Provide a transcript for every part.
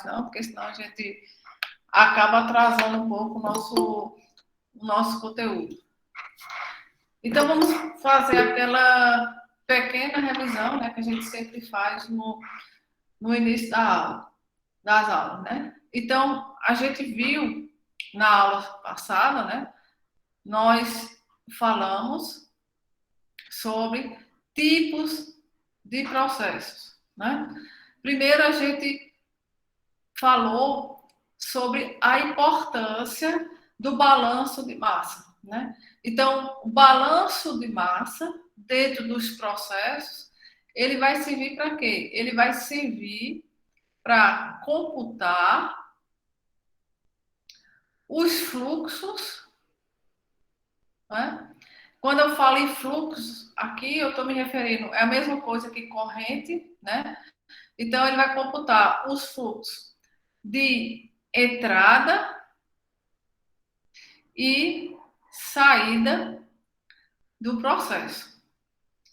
não, porque senão a gente acaba atrasando um pouco o nosso conteúdo. Então, vamos fazer aquela pequena revisão, né, que a gente sempre faz no início das aulas, né? Então, a gente viu na aula passada, né, nós falamos sobre tipos de processos, né? Primeiro, a gente falou sobre a importância do balanço de massa, né? Então, o balanço de massa dentro dos processos, ele vai servir para quê? Ele vai servir para computar os fluxos, né? Quando eu falo em fluxos, aqui eu estou me referindo, é a mesma coisa que corrente, né? Então, ele vai computar os fluxos de entrada e saída do processo,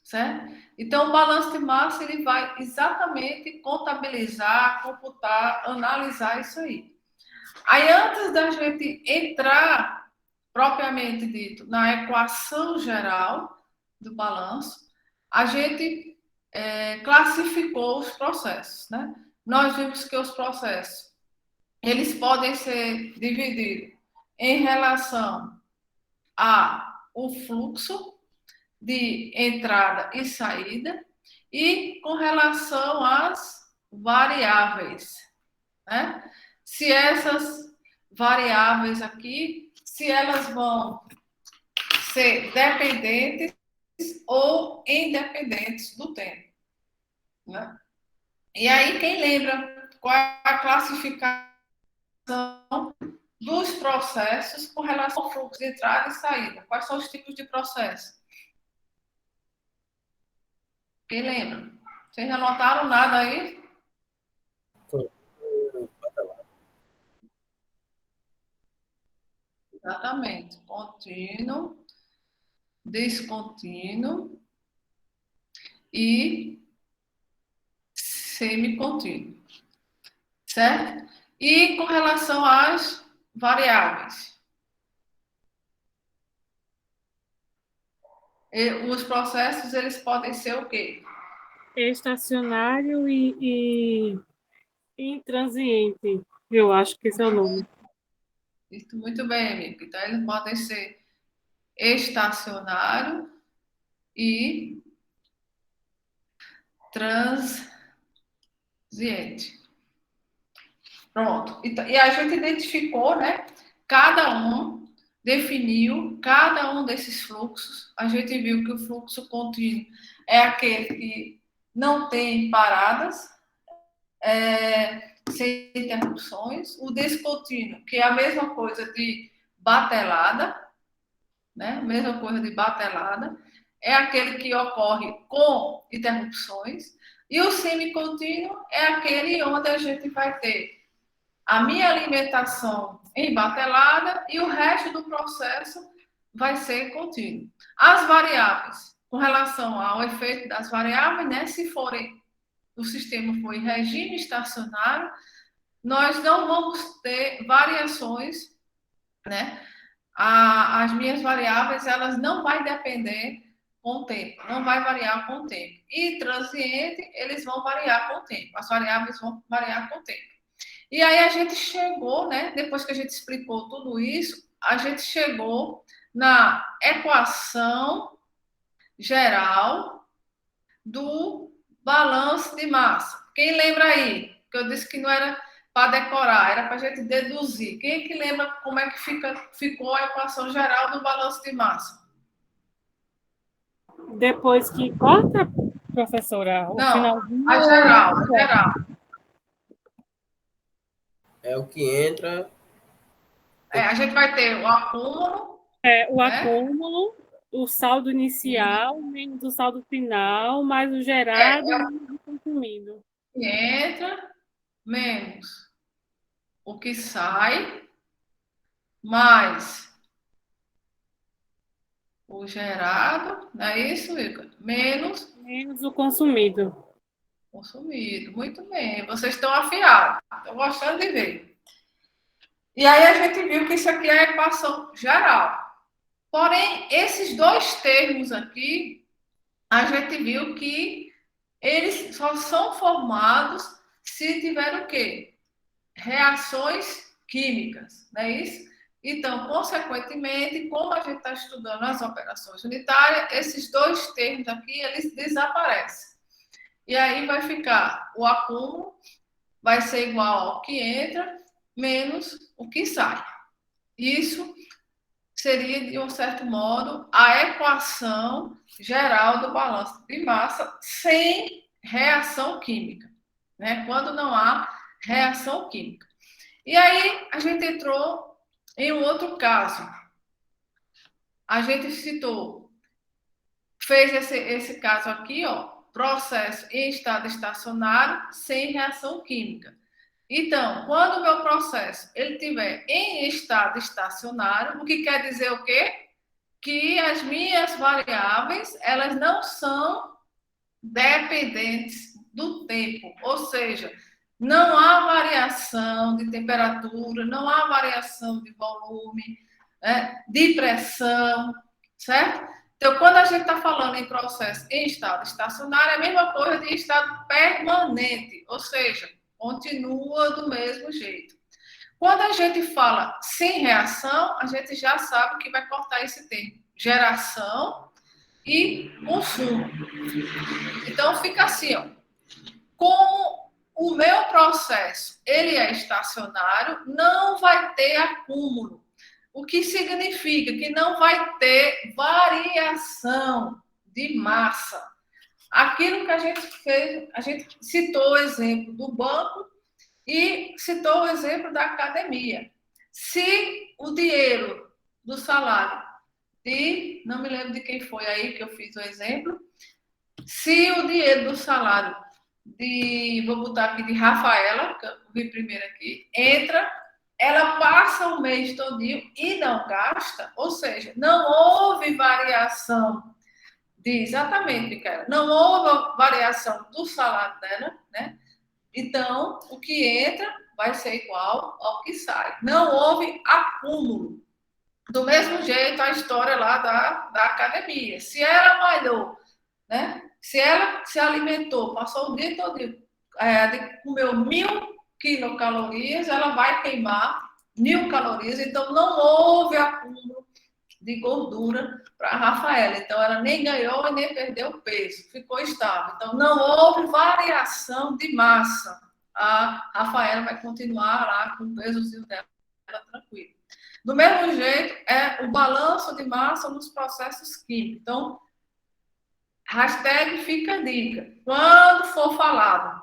certo? Então, o balanço de massa, ele vai exatamente contabilizar, computar, analisar isso aí. Aí, antes da gente entrar, propriamente dito, na equação geral do balanço, a gente classificou os processos, né? Nós vimos que os processos, eles podem ser divididos em relação ao fluxo de entrada e saída e com relação às variáveis, né? Se essas variáveis aqui, se elas vão ser dependentes ou independentes do tempo, né? E aí, quem lembra qual é a classificação dos processos com relação ao fluxo de entrada e saída? Quais são os tipos de processo? Quem lembra? Vocês não anotaram nada aí? Exatamente. Contínuo, descontínuo e semicontínuo. Certo? E com relação às variáveis? Os processos, eles podem ser o quê? Estacionário e intransiente. Eu acho que esse é o nome. Isso, muito bem, amigo. Então, eles podem ser estacionário e transiente. Pronto. E a gente identificou, né? Cada um definiu cada um desses fluxos. A gente viu que o fluxo contínuo é aquele que não tem paradas, sem interrupções. O descontínuo, que é a mesma coisa de batelada, né? Mesma coisa de batelada, é aquele que ocorre com interrupções. E o semicontínuo é aquele onde a gente vai ter a minha alimentação em batelada e o resto do processo vai ser contínuo. As variáveis, com relação ao efeito das variáveis, né? Se forem, o sistema for em regime estacionário, nós não vamos ter variações, né? As minhas variáveis, elas não vai depender com o tempo, não vai variar com o tempo. E transiente, eles vão variar com o tempo, as variáveis vão variar com o tempo. E aí a gente chegou, né? Depois que a gente explicou tudo isso, a gente chegou na equação geral do balanço de massa. Quem lembra aí? Que eu disse que não era para decorar, era para a gente deduzir. Quem é que lembra como é que ficou a equação geral do balanço de massa? Depois que corta, professora, o Não, finalzinho. a geral, a geral. É o que entra. A gente vai ter o acúmulo, O né? acúmulo, o saldo inicial, menos o saldo final, mais o gerado e o consumido. Que entra menos o que sai, mais o gerado, não é isso, Igor? Menos Menos o consumido. Consumido. Muito bem. Vocês estão afiados. Estou gostando de ver. E aí a gente viu que isso aqui é a equação geral. Porém, esses dois termos aqui, a gente viu que eles só são formados se tiver o quê? Reações químicas, não é isso? Então, consequentemente, como a gente está estudando as operações unitárias, esses dois termos aqui, eles desaparecem. E aí vai ficar o acúmulo, vai ser igual ao que entra, menos o que sai. Isso seria, de um certo modo, a equação geral do balanço de massa sem reação química, né? Quando não há reação química. E aí a gente entrou em um outro caso. A gente citou, fez esse caso aqui, ó, processo em estado estacionário sem reação química. Então, quando o meu processo ele estiver em estado estacionário, o que quer dizer o quê? Que as minhas variáveis, elas não são dependentes do tempo, ou seja, não há variação de temperatura, não há variação de volume, de pressão, certo? Então, quando a gente está falando em processo em estado estacionário, é a mesma coisa de estado permanente, ou seja, continua do mesmo jeito. Quando a gente fala sem reação, a gente já sabe que vai cortar esse termo. Geração e consumo. Então, fica assim, ó. Como o meu processo ele é estacionário, não vai ter acúmulo. O que significa que não vai ter variação de massa. Aquilo que a gente fez, a gente citou o exemplo do banco e citou o exemplo da academia. Se o dinheiro do salário não me lembro de quem foi aí que eu fiz o exemplo, se o dinheiro do salário vou botar aqui de Rafaela, que eu vi primeiro aqui, entra, ela passa o mês todinho e não gasta, ou seja, não houve variação exatamente, Micaela, não houve variação do salário dela, né? Então, o que entra vai ser igual ao que sai. Não houve acúmulo. Do mesmo jeito, a história lá da academia. Se ela malhou, né? Se ela se alimentou, passou o dia todo, comeu 1.000 quilocalorias, ela vai queimar 1.000 calorias. Então, não houve acúmulo de gordura para a Rafaela. Então, ela nem ganhou e nem perdeu peso, ficou estável. Então, não houve variação de massa. A Rafaela vai continuar lá com o pesozinho dela tranquilo. Do mesmo jeito, é o balanço de massa nos processos químicos. Então, hashtag fica a dica. Quando for falado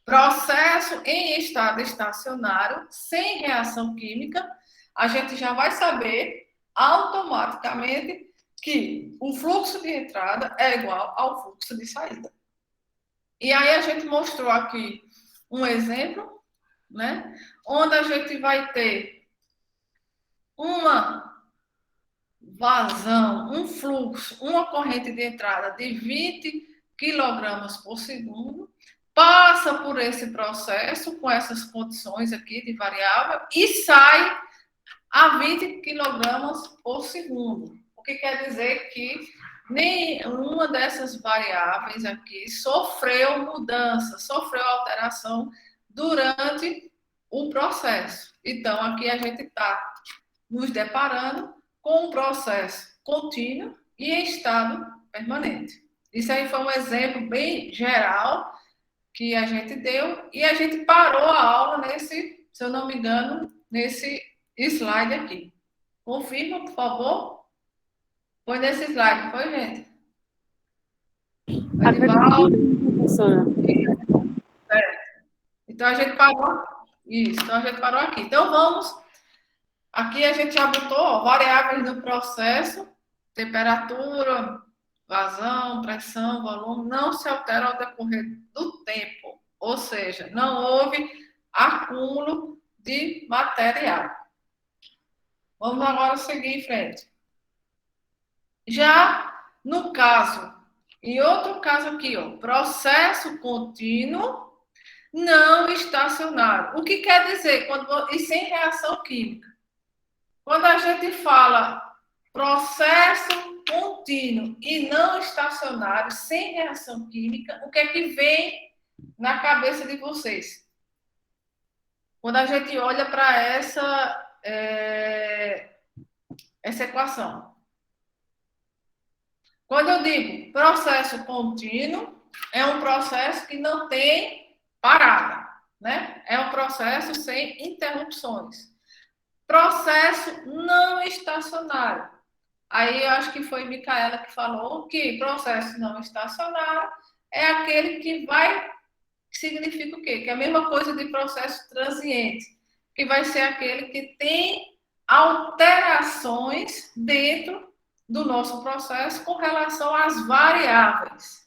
processo em estado estacionário, sem reação química, a gente já vai saber automaticamente que o fluxo de entrada é igual ao fluxo de saída. E aí a gente mostrou aqui um exemplo, né? Onde a gente vai ter uma vazão, um fluxo, uma corrente de entrada de 20 quilogramas por segundo, passa por esse processo com essas condições aqui de variável e sai a 20 quilogramas por segundo. O que quer dizer que nenhuma dessas variáveis aqui sofreu mudança, sofreu alteração durante o processo. Então, aqui a gente está nos deparando com um processo contínuo e em estado permanente. Isso aí foi um exemplo bem geral que a gente deu e a gente parou a aula nesse, se eu não me engano, nesse slide aqui. Confirma, por favor. Foi nesse slide, foi, gente? Professora. Então a gente parou. Isso, então a gente parou aqui. Então vamos. Aqui a gente já botou ó, variáveis do processo, temperatura, vazão, pressão, volume, não se altera ao decorrer do tempo. Ou seja, não houve acúmulo de material. Vamos agora seguir em frente. Já no caso E outro caso aqui, ó, processo contínuo não estacionário. O que quer dizer? E sem reação química. Quando a gente fala processo contínuo e não estacionário, sem reação química, o que é que vem na cabeça de vocês? Quando a gente olha para essa equação. Quando eu digo processo contínuo, é um processo que não tem parada, né? É um processo sem interrupções. Processo não estacionário. Aí eu acho que foi Micaela que falou que processo não estacionário é aquele que vai, significa o quê? Que é a mesma coisa de processo transiente, que vai ser aquele que tem alterações dentro do nosso processo com relação às variáveis.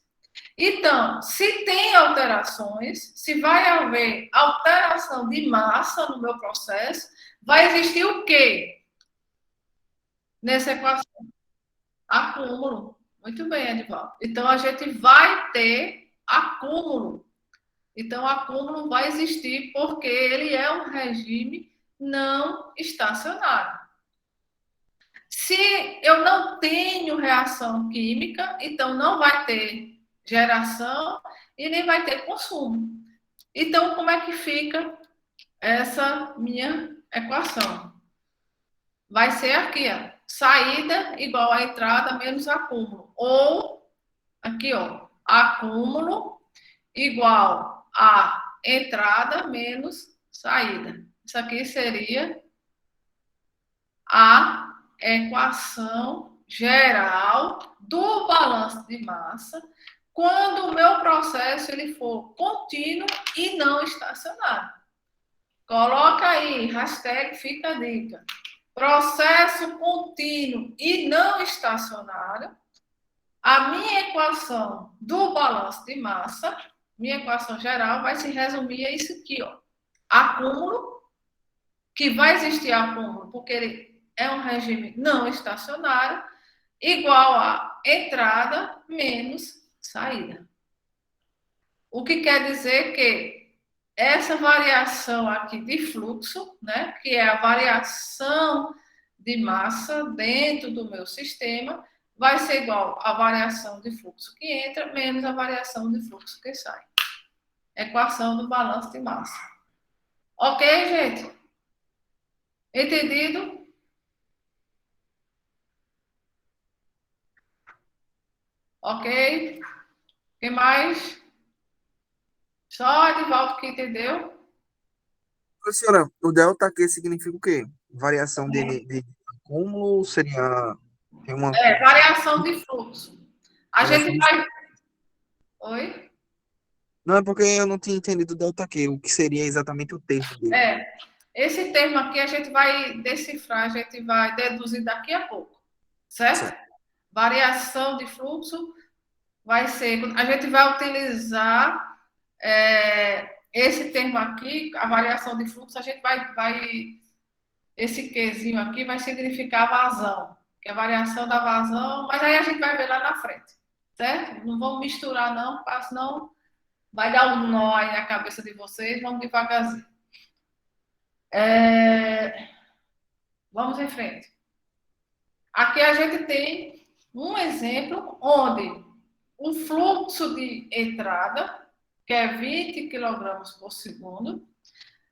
Então, se tem alterações, se vai haver alteração de massa no meu processo, vai existir o quê nessa equação? Acúmulo. Muito bem, Edivaldo. Então, a gente vai ter acúmulo. Então, o acúmulo vai existir porque ele é um regime não estacionário. Se eu não tenho reação química, então não vai ter geração e nem vai ter consumo. Então, como é que fica essa minha equação? Vai ser aqui, ó, saída igual a entrada menos acúmulo. Ou, aqui, ó, acúmulo igual a entrada menos saída. Isso aqui seria a equação geral do balanço de massa quando o meu processo ele for contínuo e não estacionário. Coloca aí, hashtag fica a dica. Processo contínuo e não estacionário. A minha equação do balanço de massa, minha equação geral, vai se resumir a isso aqui, ó. Acúmulo, que vai existir acúmulo, porque ele é um regime não estacionário, igual a entrada menos saída. O que quer dizer que essa variação aqui de fluxo, né, que é a variação de massa dentro do meu sistema, vai ser igual à variação de fluxo que entra menos a variação de fluxo que sai. Equação do balanço de massa. Ok, gente? Entendido? Ok? Quem mais? Só Edivaldo que entendeu? Professora, o delta Q significa o quê? Variação de acúmulo seria tem uma Variação de fluxo. A variação gente de... vai. Oi? Não, é porque eu não tinha entendido o delta Q, o que seria exatamente o termo dele. Esse termo aqui a gente vai decifrar, a gente vai deduzir daqui a pouco, certo? Variação de fluxo vai ser. A gente vai utilizar esse termo aqui, a variação de fluxo, a gente vai. Esse Qzinho aqui vai significar vazão, que é a variação da vazão, mas aí a gente vai ver lá na frente, certo? Não vamos misturar, não, porque senão vai dar um nó aí na cabeça de vocês, vamos devagarzinho. Vamos em frente. Aqui a gente tem um exemplo onde o fluxo de entrada, que é 20 kg por segundo,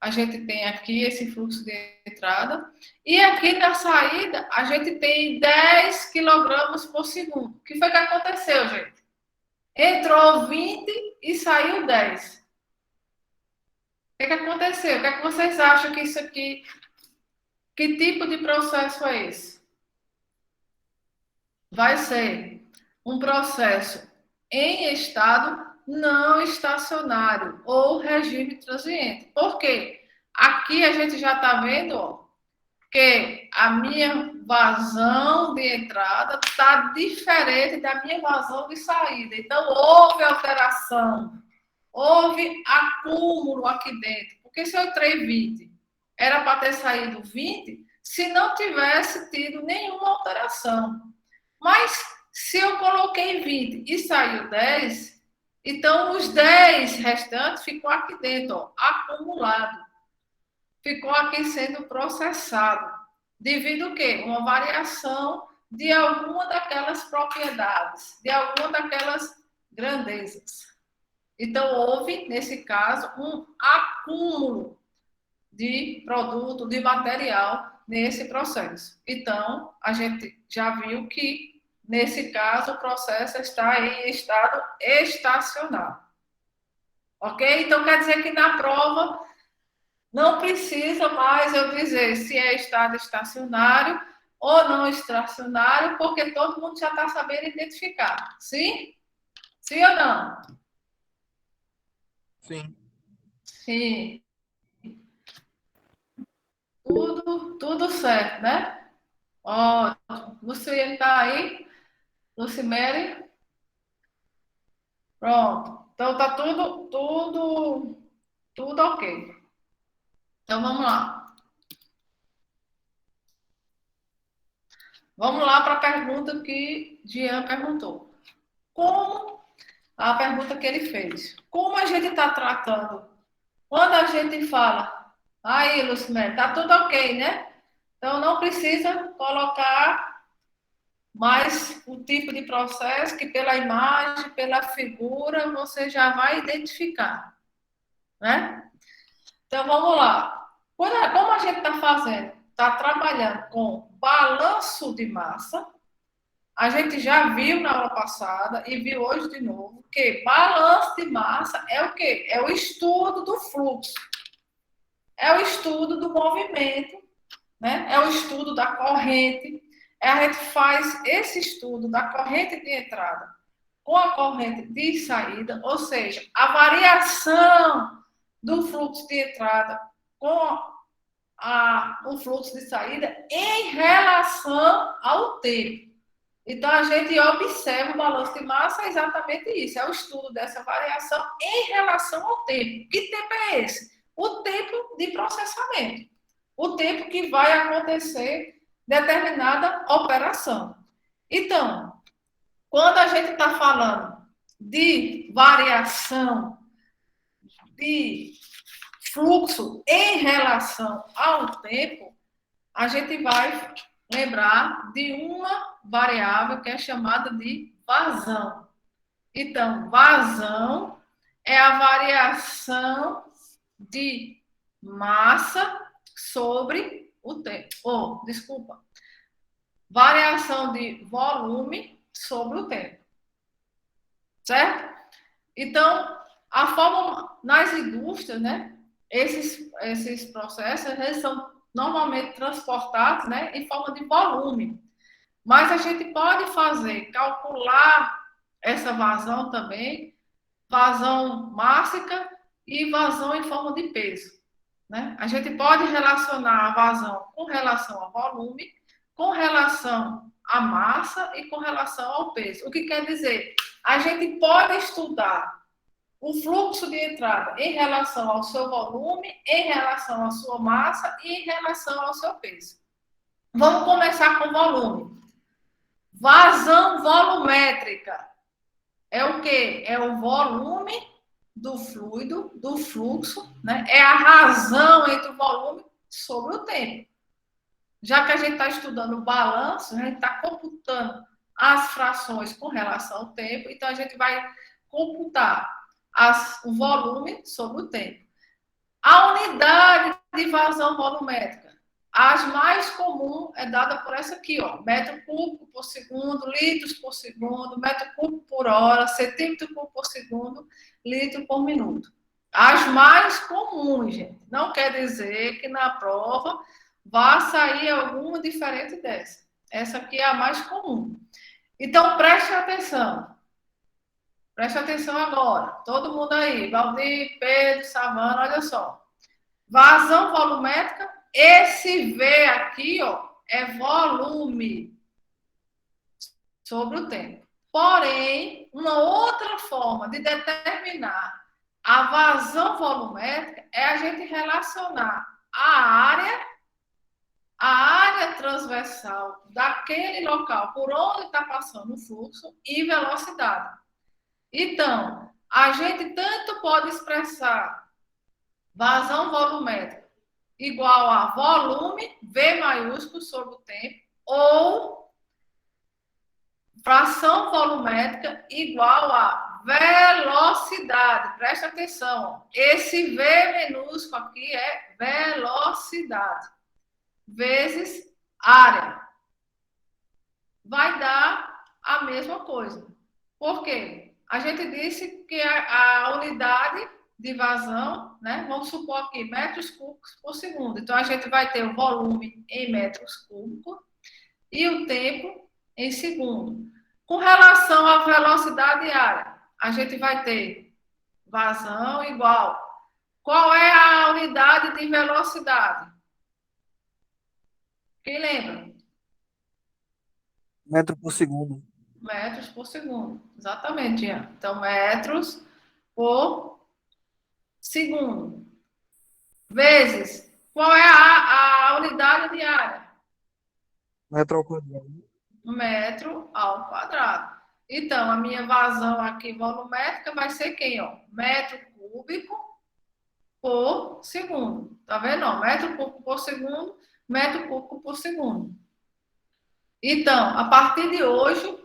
a gente tem aqui esse fluxo de entrada, e aqui na saída a gente tem 10 kg por segundo. O que foi que aconteceu, gente? Entrou 20 e saiu 10. O que aconteceu? O que vocês acham que isso aqui... Que tipo de processo é esse? Vai ser um processo em estado não estacionário ou regime transiente. Por quê? Aqui a gente já está vendo, ó, que a minha vazão de entrada está diferente da minha vazão de saída. Então, houve alteração, houve acúmulo aqui dentro. Porque se eu entrei 20, era para ter saído 20 se não tivesse tido nenhuma alteração. Mas Se eu coloquei 20 e saiu 10, então os 10 restantes ficou aqui dentro, ó, acumulado. Ficou aqui sendo processado. Devido a quê? Uma variação de alguma daquelas propriedades, de alguma daquelas grandezas. Então, houve, nesse caso, um acúmulo de produto, de material nesse processo. Então, a gente já viu que, nesse caso, o processo está em estado estacionário. Ok? Então, quer dizer que na prova não precisa mais eu dizer se é estado estacionário ou não estacionário, porque todo mundo já está sabendo identificar. Sim? Sim ou não? Sim. Sim. Tudo certo, né? Ó, Luciene está aí? Lucimere? Pronto. Então tá tudo ok. Então vamos lá. Vamos lá para a pergunta que Jean perguntou. Como a pergunta que ele fez? Como a gente está tratando? Quando a gente fala, aí, Lucimere, tá tudo ok, né? Então não precisa colocar mais o tipo de processo que pela imagem, pela figura, você já vai identificar, né? Então, vamos lá. Como a gente está fazendo? Está trabalhando com balanço de massa. A gente já viu na aula passada e viu hoje de novo que balanço de massa é o quê? É o estudo do fluxo. É o estudo do movimento, né? É o estudo da corrente. A gente faz esse estudo da corrente de entrada com a corrente de saída, ou seja, a variação do fluxo de entrada com o fluxo de saída em relação ao tempo. Então, a gente observa o balanço de massa, é exatamente isso, é o estudo dessa variação em relação ao tempo. Que tempo é esse? O tempo de processamento. O tempo que vai acontecer determinada operação. Então, quando a gente está falando de variação de fluxo em relação ao tempo, a gente vai lembrar de uma variável que é chamada de vazão. Então, vazão é a variação de massa sobre o tempo. Desculpa. Variação de volume sobre o tempo. Certo? Então, a forma nas indústrias, né? Esses processos, eles são normalmente transportados, né, em forma de volume. Mas a gente pode calcular essa vazão também, vazão mássica e vazão em forma de peso, né? A gente pode relacionar a vazão com relação ao volume, com relação à massa e com relação ao peso. O que quer dizer? A gente pode estudar o fluxo de entrada em relação ao seu volume, em relação à sua massa e em relação ao seu peso. Vamos começar com volume. Vazão volumétrica é o quê? É o volume do fluido, do fluxo, né? É a razão entre o volume sobre o tempo. Já que a gente está estudando o balanço, a gente está computando as frações com relação ao tempo, então a gente vai computar o volume sobre o tempo. A unidade de vazão volumétrica, as mais comum é dada por essa aqui, ó, metro cúbico por segundo, litros por segundo, metro cúbico por hora, centímetro cúbico por segundo, litro por minuto. As mais comuns, gente. Não quer dizer que na prova vá sair alguma diferente dessa. Essa aqui é a mais comum. Então, preste atenção. Preste atenção agora. Todo mundo aí. Valdir, Pedro, Savana, olha só. Vazão volumétrica. Esse V aqui, ó, é volume sobre o tempo. Porém, uma outra forma de determinar a vazão volumétrica é a gente relacionar a área transversal daquele local por onde está passando o fluxo e velocidade. Então, a gente tanto pode expressar vazão volumétrica igual a volume, V maiúsculo, sobre o tempo, ou fração volumétrica igual a velocidade. Presta atenção, esse V minúsculo aqui é velocidade, vezes área. Vai dar a mesma coisa. Por quê? A gente disse que a unidade de vazão, né? Vamos supor aqui, metros cúbicos por segundo. Então, a gente vai ter o volume em metros cúbicos e o tempo em segundo. Com relação à velocidade área, a gente vai ter vazão igual. Qual é a unidade de velocidade? Quem lembra? Metro por segundo. Metros por segundo. Exatamente, Ian. Então, metros por segundo. Vezes. Qual é a unidade de área? Metro ao quadrado. Metro ao quadrado. Então, a minha vazão aqui volumétrica vai ser quem? Ó? Metro cúbico por segundo. Tá vendo? Ó? Metro cúbico por segundo, metro cúbico por segundo. Então, a partir de hoje,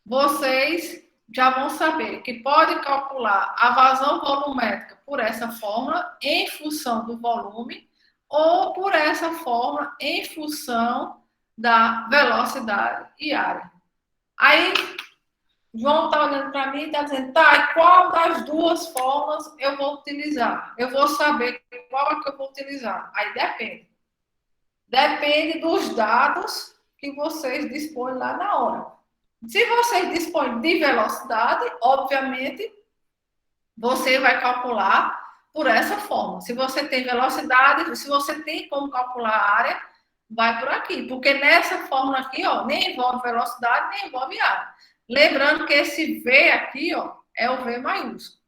vocês já vão saber que pode calcular a vazão volumétrica por essa fórmula em função do volume ou por essa fórmula em função da velocidade e área. Aí, João está olhando para mim e está dizendo, tá, qual das duas fórmulas eu vou utilizar? Eu vou saber qual é que eu vou utilizar. Aí depende. Depende dos dados que vocês dispõem lá na hora. Se vocês dispõem de velocidade, obviamente, você vai calcular por essa forma. Se você tem velocidade, se você tem como calcular a área, vai por aqui. Porque nessa fórmula aqui, ó, nem envolve velocidade, nem envolve área. Lembrando que esse V aqui, ó, é o V maiúsculo.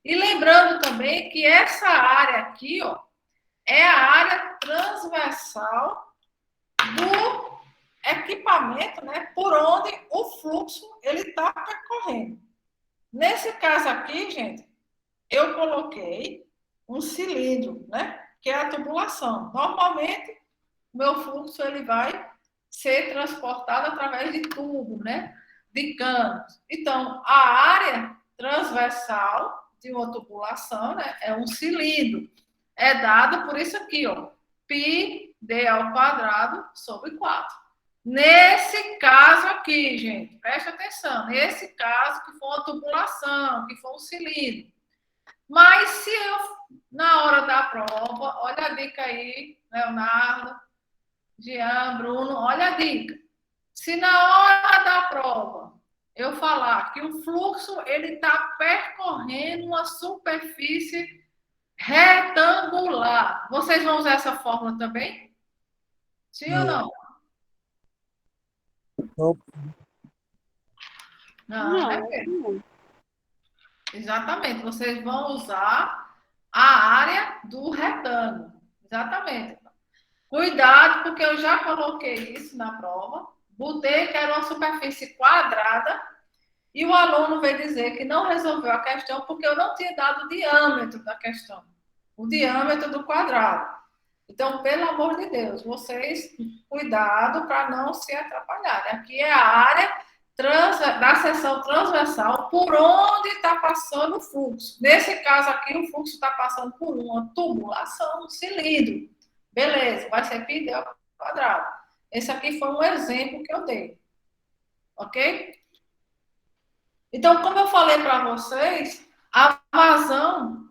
E lembrando também que essa área aqui, ó, é a área transversal do equipamento, né, por onde o fluxo ele está percorrendo. Nesse caso aqui, gente, eu coloquei um cilindro, né, que é a tubulação. Normalmente, o meu fluxo ele vai ser transportado através de tubo, né, de canos. Então, a área transversal de uma tubulação, né, é um cilindro. É dado por isso aqui, ó, πd ao quadrado sobre 4. Nesse caso aqui, gente, preste atenção, nesse caso que for uma tubulação, que for um cilindro. Mas se eu, na hora da prova, olha a dica aí, Leonardo, Jean, Bruno, olha a dica. Se na hora da prova eu falar que o fluxo ele está percorrendo uma superfície retangular, vocês vão usar essa fórmula também? Sim ou não? Não, Não. exatamente. Vocês vão usar a área do retângulo. Exatamente. Cuidado, porque eu já coloquei isso na prova. Botei que era uma superfície quadrada e o aluno veio dizer que não resolveu a questão porque eu não tinha dado o diâmetro da questão. O diâmetro do quadrado. Então, pelo amor de Deus, vocês, cuidado para não se atrapalharem. Aqui é a área da seção transversal por onde está passando o fluxo. Nesse caso aqui, o fluxo está passando por uma tubulação, um cilindro. Beleza, vai ser πd ao quadrado. Esse aqui foi um exemplo que eu dei. Ok? Então, como eu falei para vocês, a vazão,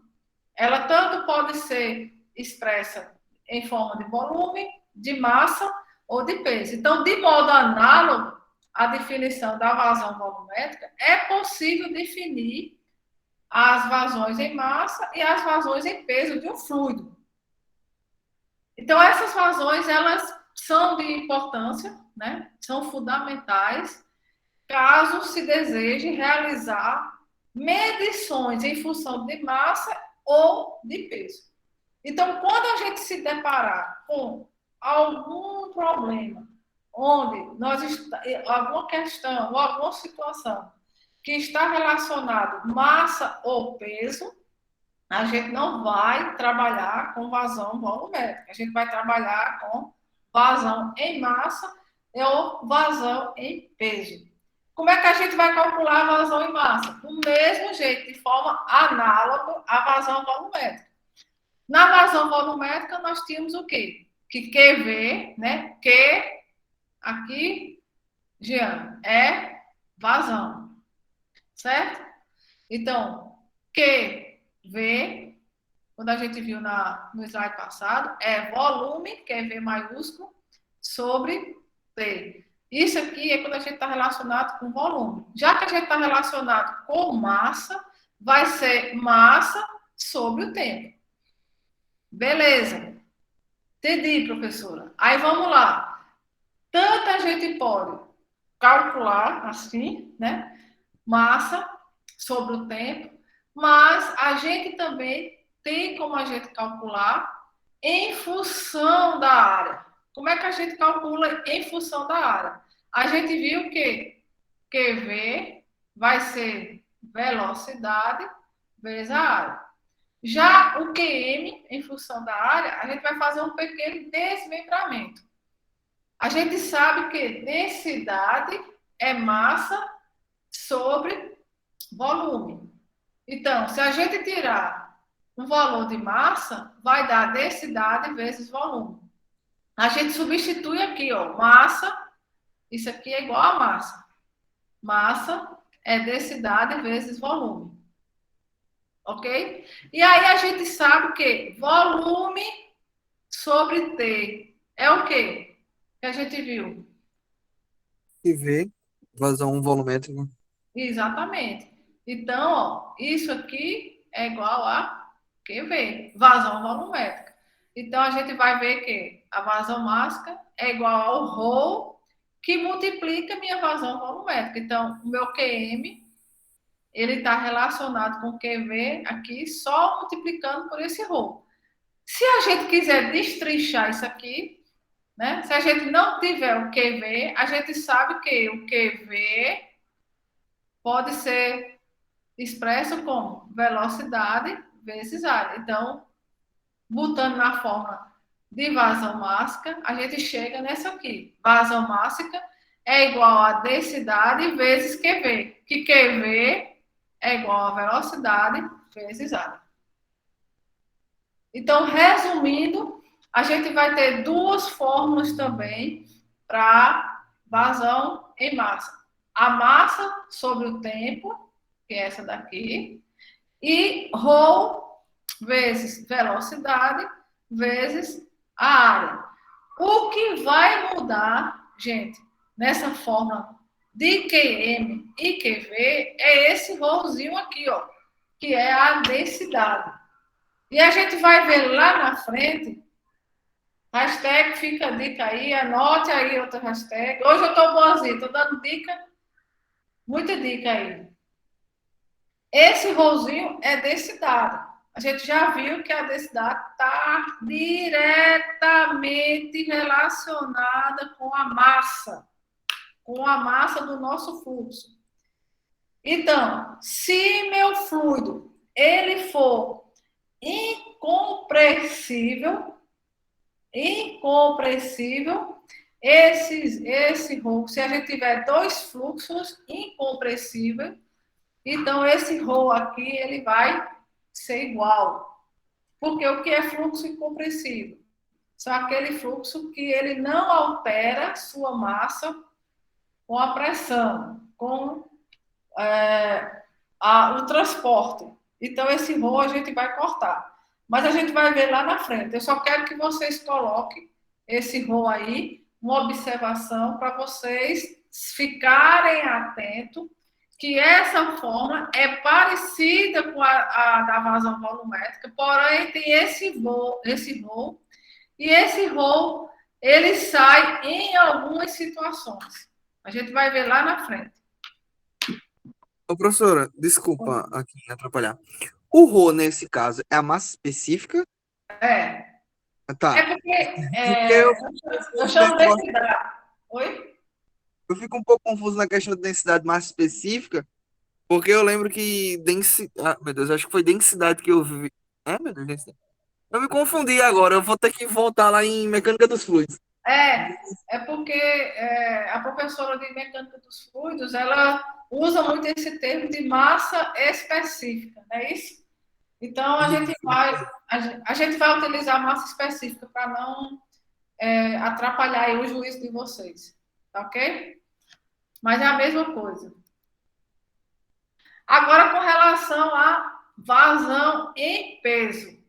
ela tanto pode ser expressa em forma de volume, de massa ou de peso. Então, de modo análogo à definição da vazão volumétrica, é possível definir as vazões em massa e as vazões em peso de um fluido. Então, essas vazões, elas são de importância, né? São fundamentais, caso se deseje realizar medições em função de massa ou de peso. Então, quando a gente se deparar com algum problema onde alguma questão ou alguma situação que está relacionado massa ou peso, a gente não vai trabalhar com vazão volumétrica. A gente vai trabalhar com vazão em massa ou vazão em peso. Como é que a gente vai calcular a vazão em massa? Do mesmo jeito, de forma análoga à vazão volumétrica. Na vazão volumétrica, nós tínhamos o quê? Que QV, né? Q, aqui, Jean, é vazão. Certo? Então, QV, quando a gente viu no slide passado, é volume, QV maiúsculo, sobre T. Isso aqui é quando a gente está relacionado com volume. Já que a gente está relacionado com massa, vai ser massa sobre o tempo. Beleza. Entendi, professora. Aí vamos lá. Tanto a gente pode calcular assim, né? Massa sobre o tempo, mas a gente também tem como a gente calcular em função da área. Como é que a gente calcula em função da área? A gente viu que QV vai ser velocidade vezes a área. Já o QM, em função da área, a gente vai fazer um pequeno desmembramento. A gente sabe que densidade é massa sobre volume. Então, se a gente tirar um valor de massa, vai dar densidade vezes volume. A gente substitui aqui, ó, massa, isso aqui é igual a massa. Massa é densidade vezes volume. Ok? E aí a gente sabe que volume sobre T é o quê? Que a gente viu? QV, vazão volumétrico. Exatamente. Então, ó, isso aqui é igual a QV, vazão volumétrica. Então, a gente vai ver que a vazão mássica é igual ao ρ, que multiplica minha vazão volumétrica. Então, o meu QM, ele está relacionado com o QV aqui, só multiplicando por esse ρ. Se a gente quiser destrinchar isso aqui, né? Se a gente não tiver o QV, a gente sabe que o QV pode ser expresso como velocidade vezes área. Então, botando na forma de vazão mássica, a gente chega nessa aqui. Vazão mássica é igual a densidade vezes QV. Que QV é igual a velocidade vezes área. Então, resumindo, a gente vai ter duas fórmulas também para vazão em massa. A massa sobre o tempo, que é essa daqui, e ρ vezes velocidade vezes a área. O que vai mudar, gente, nessa fórmula de QM e QV é esse rhozinho aqui, ó, que é a densidade. E a gente vai ver lá na frente, hashtag fica a dica aí, anote aí outra hashtag. Hoje eu estou boazinha, estou dando dica, muita dica aí. Esse rhozinho é densidade. A gente já viu que a densidade está diretamente relacionada com a massa do nosso fluxo. Então, se meu fluido ele for incompressível, esse ρ, se a gente tiver dois fluxos incompressíveis, então esse ρ aqui ele vai ser igual. Porque o que é fluxo incompressível? São aquele fluxo que ele não altera sua massa com a pressão, com o transporte. Então, esse ρ a gente vai cortar. Mas a gente vai ver lá na frente. Eu só quero que vocês coloquem esse ρ aí, uma observação para vocês ficarem atentos que essa forma é parecida com a da vazão volumétrica, porém tem esse ρ, e esse ρ ele sai em algumas situações. A gente vai ver lá na frente. Ô, professora, desculpa aqui atrapalhar. O ρ, nesse caso, é a massa específica? É Tá. porque Eu eu chamo densidade. Oi? Eu fico um pouco confuso na questão de densidade mais específica, porque eu lembro que densidade. Ah, meu Deus, acho que foi densidade que eu vi. É, meu Deus, densidade. Eu me confundi agora, eu vou ter que voltar lá em mecânica dos fluidos. É porque a professora de mecânica dos fluidos, ela usa muito esse termo de massa específica, não é isso? Então, Isso. a gente vai utilizar massa específica para não atrapalhar aí o juízo de vocês, tá ok? Mas é a mesma coisa. Agora, com relação à vazão em peso,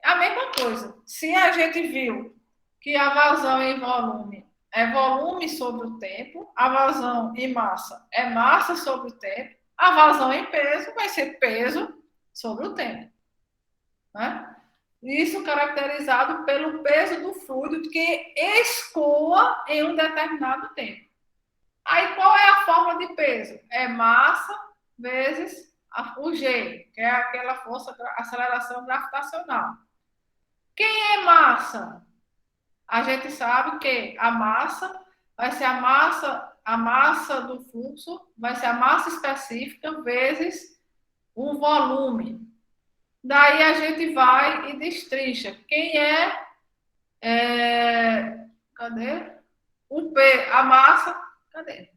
é a mesma coisa. Se a gente viu que a vazão em volume é volume sobre o tempo, a vazão em massa é massa sobre o tempo, a vazão em peso vai ser peso sobre o tempo, né? Isso caracterizado pelo peso do fluido que escoa em um determinado tempo. Aí, qual é a forma de peso? É massa vezes o G, que é aquela força, aceleração gravitacional. Quem é massa? A gente sabe que a massa vai ser a massa do fluxo vai ser a massa específica vezes o volume. Daí a gente vai e destrincha. Quem cadê? A massa, cadê?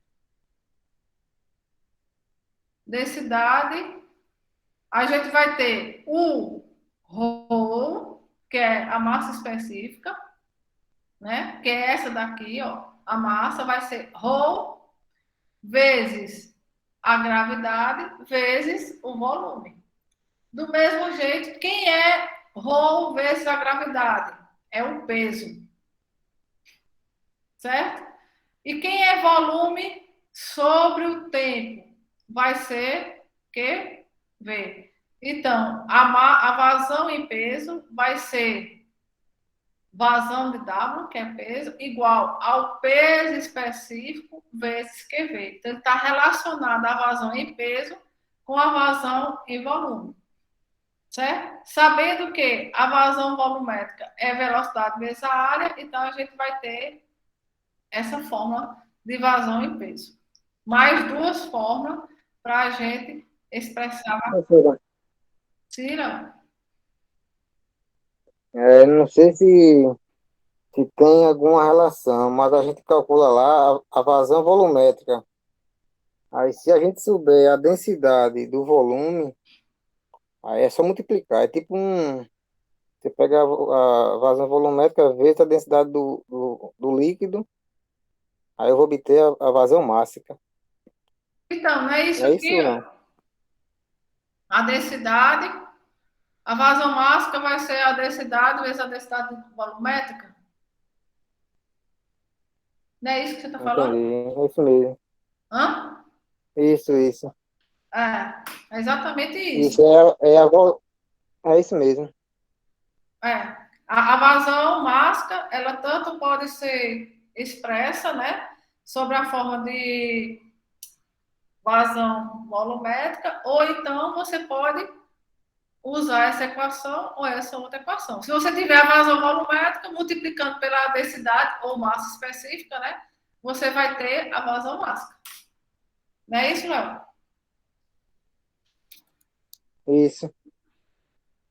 Densidade, a gente vai ter o ρ, que é a massa específica, né? Que é essa daqui, ó. A massa vai ser ρ vezes a gravidade vezes o volume. Do mesmo jeito, quem é ρ vezes a gravidade? É o peso, certo? E quem é volume sobre o tempo? Vai ser que V. Então, a vazão em peso vai ser vazão de W, que é peso, igual ao peso específico vezes QV. Então, ele está relacionado a vazão em peso com a vazão em volume. Certo? Sabendo que a vazão volumétrica é velocidade vezes a área, então a gente vai ter essa forma de vazão em peso. Mais duas formas para a gente expressar. Professora, Cira, não sei se tem alguma relação, mas a gente calcula lá a vazão volumétrica. Aí, se a gente souber a densidade do volume, aí é só multiplicar. É tipo você pega a vazão volumétrica vezes a densidade do líquido, aí eu vou obter a vazão mássica. então, não é isso É isso aqui, ou ó. não? A densidade, a vazão mássica vai ser a densidade vezes a densidade volumétrica. Não é isso que você está Entendi. falando? É isso mesmo. Hã? Isso. É exatamente isso. Isso é isso mesmo. É. A vazão mássica, ela tanto pode ser expressa, né, sobre a forma de vazão volumétrica, ou então você pode usar essa equação ou essa outra equação. Se você tiver a vazão volumétrica, multiplicando pela densidade ou massa específica, né, você vai ter a vazão mássica. Não é isso, Léo? Isso.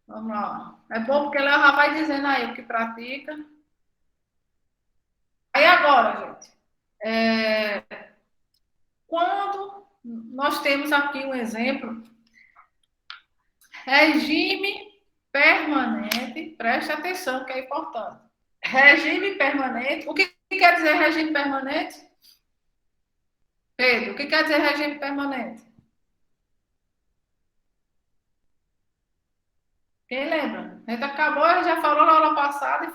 Vamos lá. É bom porque Léo já vai dizendo aí o que pratica. Aí agora, gente, quando nós temos aqui um exemplo, regime permanente, preste atenção que é importante. Regime permanente, o que quer dizer regime permanente? Pedro, o que quer dizer regime permanente? Quem lembra? A gente acabou, já falou na aula passada e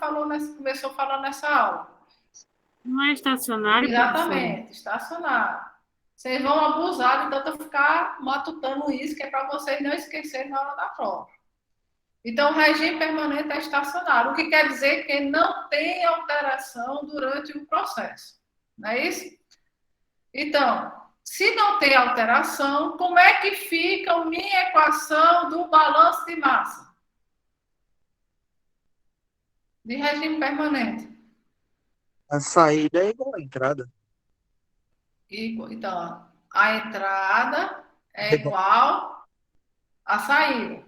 começou falando nessa aula. Não é estacionário, professora? Exatamente, estacionário. Vocês vão abusar de tanto ficar matutando isso, que é para vocês não esquecerem na hora da prova. Então, o regime permanente é estacionário, o que quer dizer que não tem alteração durante o processo. Não é isso? Então, se não tem alteração, como é que fica a minha equação do balanço de massa? De regime permanente. A saída é igual à entrada. Então, a entrada é igual à saída.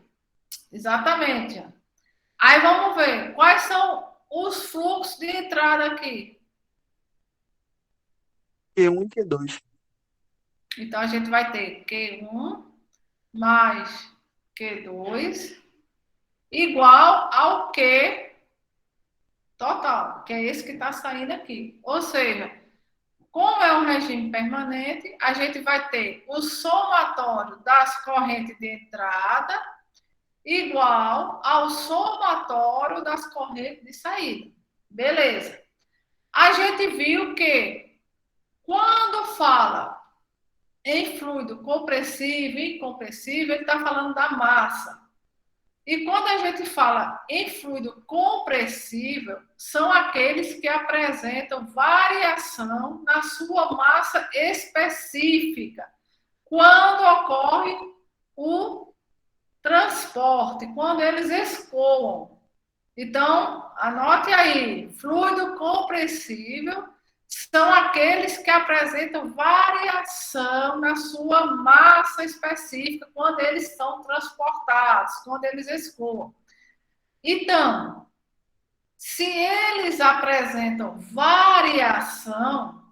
Exatamente. Aí vamos ver quais são os fluxos de entrada aqui. Q1 e Q2. Então, a gente vai ter Q1 mais Q2 igual ao Q total, que é esse que está saindo aqui. Ou seja, como é um regime permanente, a gente vai ter o somatório das correntes de entrada igual ao somatório das correntes de saída. Beleza. A gente viu que quando fala em fluido compressivo e incompressível, ele está falando da massa. E quando a gente fala em fluido compressível, são aqueles que apresentam variação na sua massa específica, quando ocorre o transporte, quando eles escoam. Então, anote aí, fluido compressível são aqueles que apresentam variação na sua massa específica quando eles são transportados, quando eles escoam. Então, se eles apresentam variação,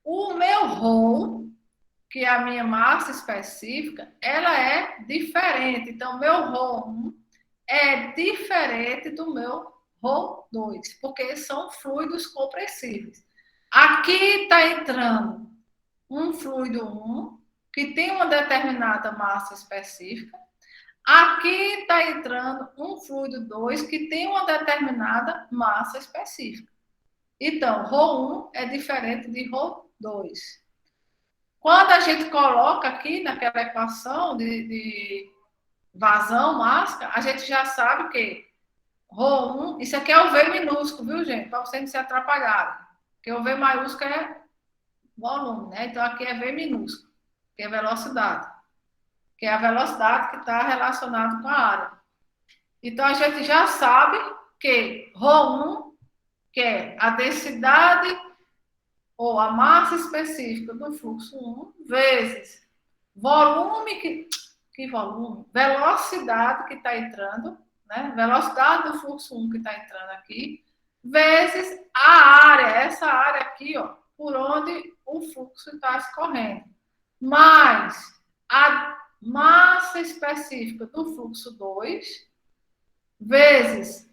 o meu ρ, que é a minha massa específica, ela é diferente. Então, meu ρ1 é diferente do meu ρ2, porque são fluidos compressíveis. Aqui está entrando um fluido 1, que tem uma determinada massa específica. Aqui está entrando um fluido 2, que tem uma determinada massa específica. Então, ρ1 é diferente de ρ2. Quando a gente coloca aqui naquela equação de vazão, máscara, a gente já sabe que ρ1, isso aqui é o V minúsculo, viu, gente? Para você não se atrapalhar. Porque o V maiúsculo é volume, né? Então aqui é V minúsculo, que é velocidade. Que é a velocidade que está relacionada com a área. Então a gente já sabe que ρ1, que é a densidade ou a massa específica do fluxo 1, vezes volume, que volume? Velocidade que está entrando, né? Velocidade do fluxo 1 que está entrando aqui, vezes a área, essa área aqui, ó, por onde o fluxo está escorrendo, mais a massa específica do fluxo 2, vezes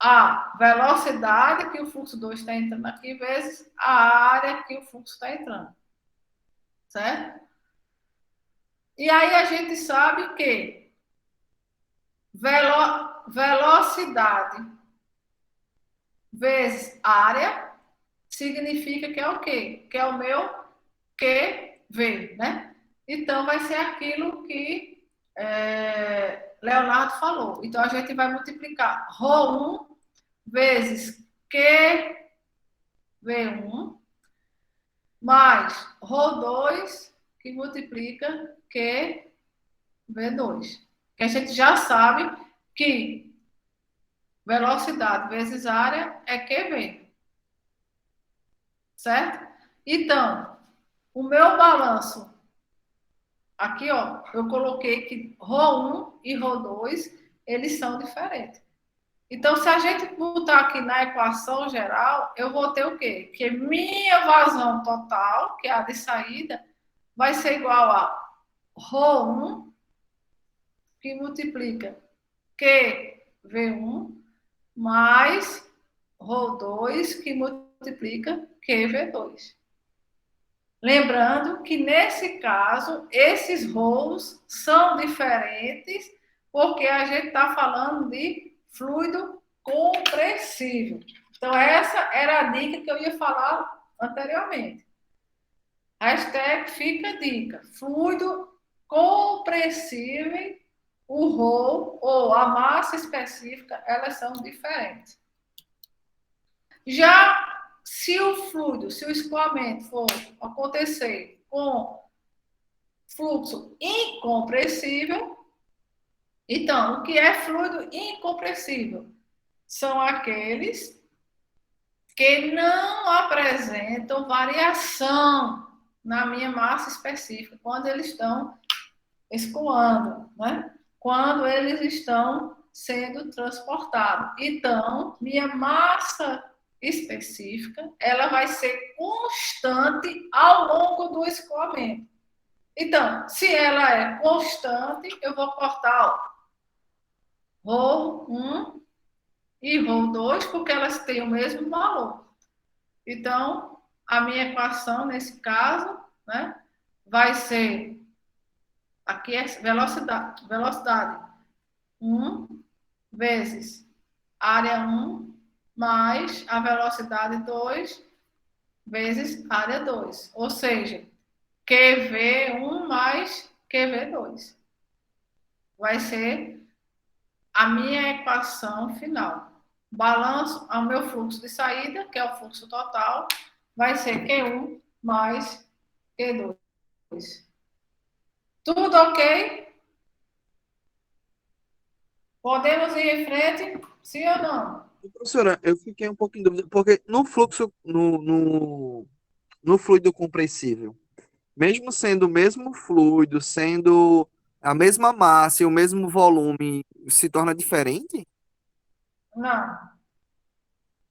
a velocidade que o fluxo 2 está entrando aqui, vezes a área que o fluxo está entrando. Certo? E aí a gente sabe que velocidade vezes área significa que é o quê? Que é o meu QV, né? Então, vai ser aquilo que Leonardo falou. Então, a gente vai multiplicar ρ1 vezes QV1 mais ρ2 que multiplica QV2. Que a gente já sabe que velocidade vezes área é QV. Certo? Então, o meu balanço, aqui, ó, eu coloquei que ρ1 e ρ2, eles são diferentes. Então, se a gente botar aqui na equação geral, eu vou ter o quê? Que minha vazão total, que é a de saída, vai ser igual a ρ1, que multiplica QV1, mais ρ2, que multiplica QV2. Lembrando que, nesse caso, esses rolos são diferentes, porque a gente está falando de fluido compressível. Então, essa era a dica que eu ia falar anteriormente. Hashtag fica a dica. Fluido compressível, o rolo ou a massa específica, elas são diferentes. Já se o fluido, se o escoamento for acontecer com fluxo incompressível, então, o que é fluido incompressível? São aqueles que não apresentam variação na minha massa específica quando eles estão escoando, né? Quando eles estão sendo transportados. Então, minha massa específica, ela vai ser constante ao longo do escoamento. Então, se ela é constante, eu vou cortar rho 1 e rho 2, porque elas têm o mesmo valor. Então, a minha equação, nesse caso, né, vai ser, aqui é velocidade 1 vezes área 1 mais a velocidade 2 vezes área 2. Ou seja, QV1 mais QV2. Vai ser a minha equação final. Balanço ao meu fluxo de saída, que é o fluxo total, vai ser Q1 mais Q2. Tudo ok? Podemos ir em frente? Sim ou não? Professora, eu fiquei um pouco em dúvida, porque no fluxo, no fluido compressível, mesmo sendo o mesmo fluido, sendo a mesma massa e o mesmo volume, se torna diferente? Não.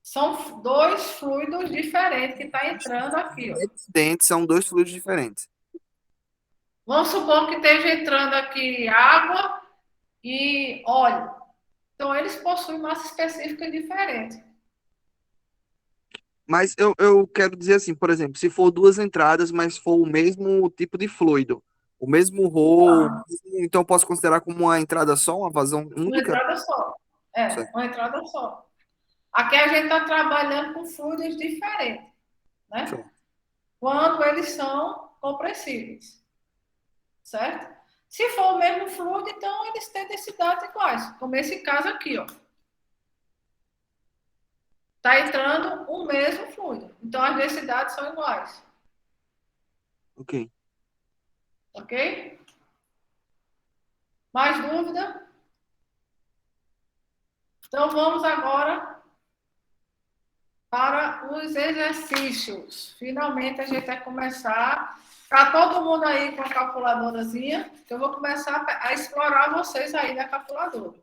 São dois fluidos diferentes que estão entrando aqui, ó. Dentes são dois fluidos diferentes. Vamos supor que esteja entrando aqui água e óleo. Então, eles possuem massa específica diferente. Mas eu quero dizer assim, por exemplo, se for duas entradas, mas for o mesmo tipo de fluido, o mesmo rolo, então eu posso considerar como uma entrada só, uma vazão Uma única? entrada só. É, Certo, uma entrada só. Aqui a gente está trabalhando com fluidos diferentes, né? certo. Quando eles são compressíveis, certo? Se for o mesmo fluido, então eles têm densidades iguais, como esse caso aqui, ó. Está entrando o mesmo fluido, então as densidades são iguais, Ok. ok? Mais dúvida? Então vamos agora para os exercícios. Finalmente a gente vai começar. Tá todo mundo aí com a calculadorazinha? Eu vou começar a explorar vocês aí na calculadora.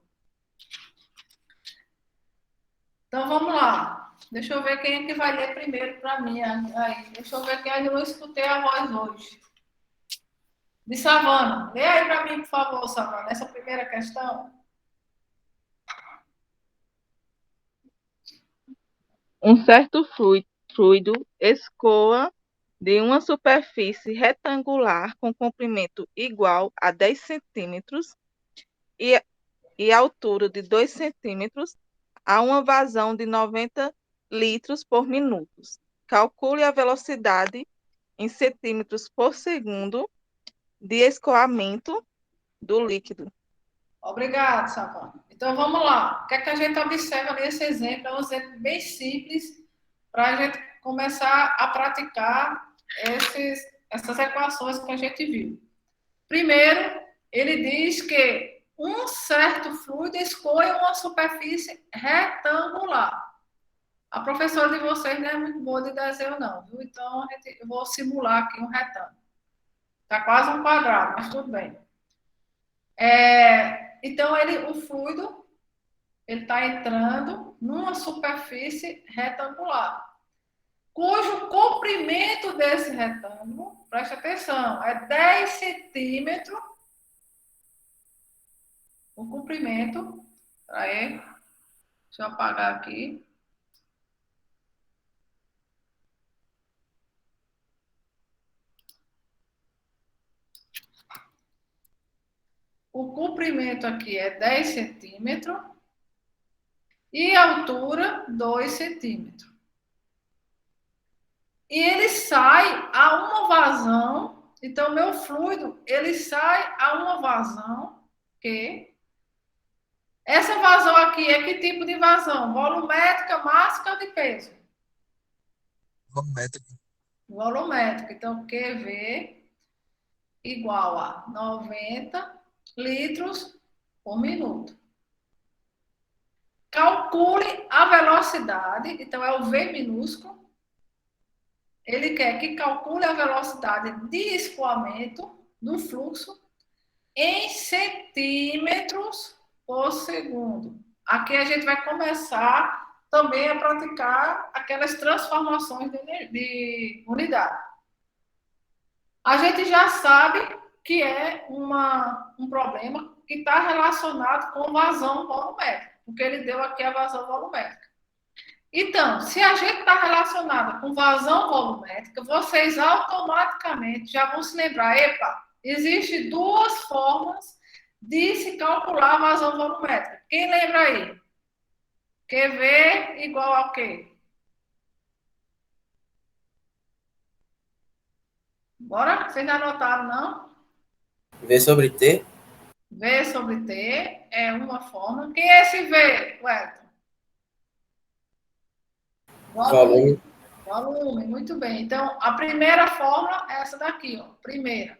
Então vamos lá. Deixa eu ver quem é que vai ler primeiro para mim. Aí. Deixa eu ver quem ainda não escutei a voz hoje. De Savana. Lê aí para mim, por favor, Savana, essa primeira questão. Um certo fluido escoa de uma superfície retangular com comprimento igual a 10 centímetros e altura de 2 centímetros a uma vazão de 90 litros por minuto. Calcule a velocidade em centímetros por segundo de escoamento do líquido. Obrigado, Savana. Então vamos lá. O que é que a gente observa nesse exemplo? É um exemplo bem simples para a gente começar a praticar essas equações que a gente viu. Primeiro, ele diz que um certo fluido escoa uma superfície retangular. A professora de vocês não é muito boa de desenho, não, viu? Então, eu vou simular aqui um retângulo. Está quase um quadrado, mas tudo bem. Então, o fluido está entrando numa superfície retangular, cujo comprimento desse retângulo, preste atenção, é 10 centímetros o comprimento. Aí, deixa eu apagar aqui. O comprimento aqui é 10 centímetros e a altura 2 centímetros. E ele sai a uma vazão. Então, meu fluido, ele sai a uma vazão que... Essa vazão aqui é que tipo de vazão? Volumétrica, mássica ou de peso? Volumétrico. Volumétrica. Então, QV igual a 90 litros por minuto. calcule a velocidade, então é o V minúsculo. Ele quer que calcule a velocidade de escoamento do fluxo em centímetros por segundo. Aqui a gente vai começar também a praticar aquelas transformações de unidade. A gente já sabe que é um problema que está relacionado com vazão volumétrica, porque ele deu aqui a vazão volumétrica. Então, se a gente está relacionado com vazão volumétrica, vocês automaticamente já vão se lembrar, epa, existem duas formas de se calcular a vazão volumétrica. Quem lembra aí? QV igual a quê? Bora? Vocês já anotaram, não? V sobre T. V sobre T é uma forma. Quem é esse V, Wellington? Volume. Volume, muito bem. Então, a primeira fórmula é essa daqui, ó. Primeira.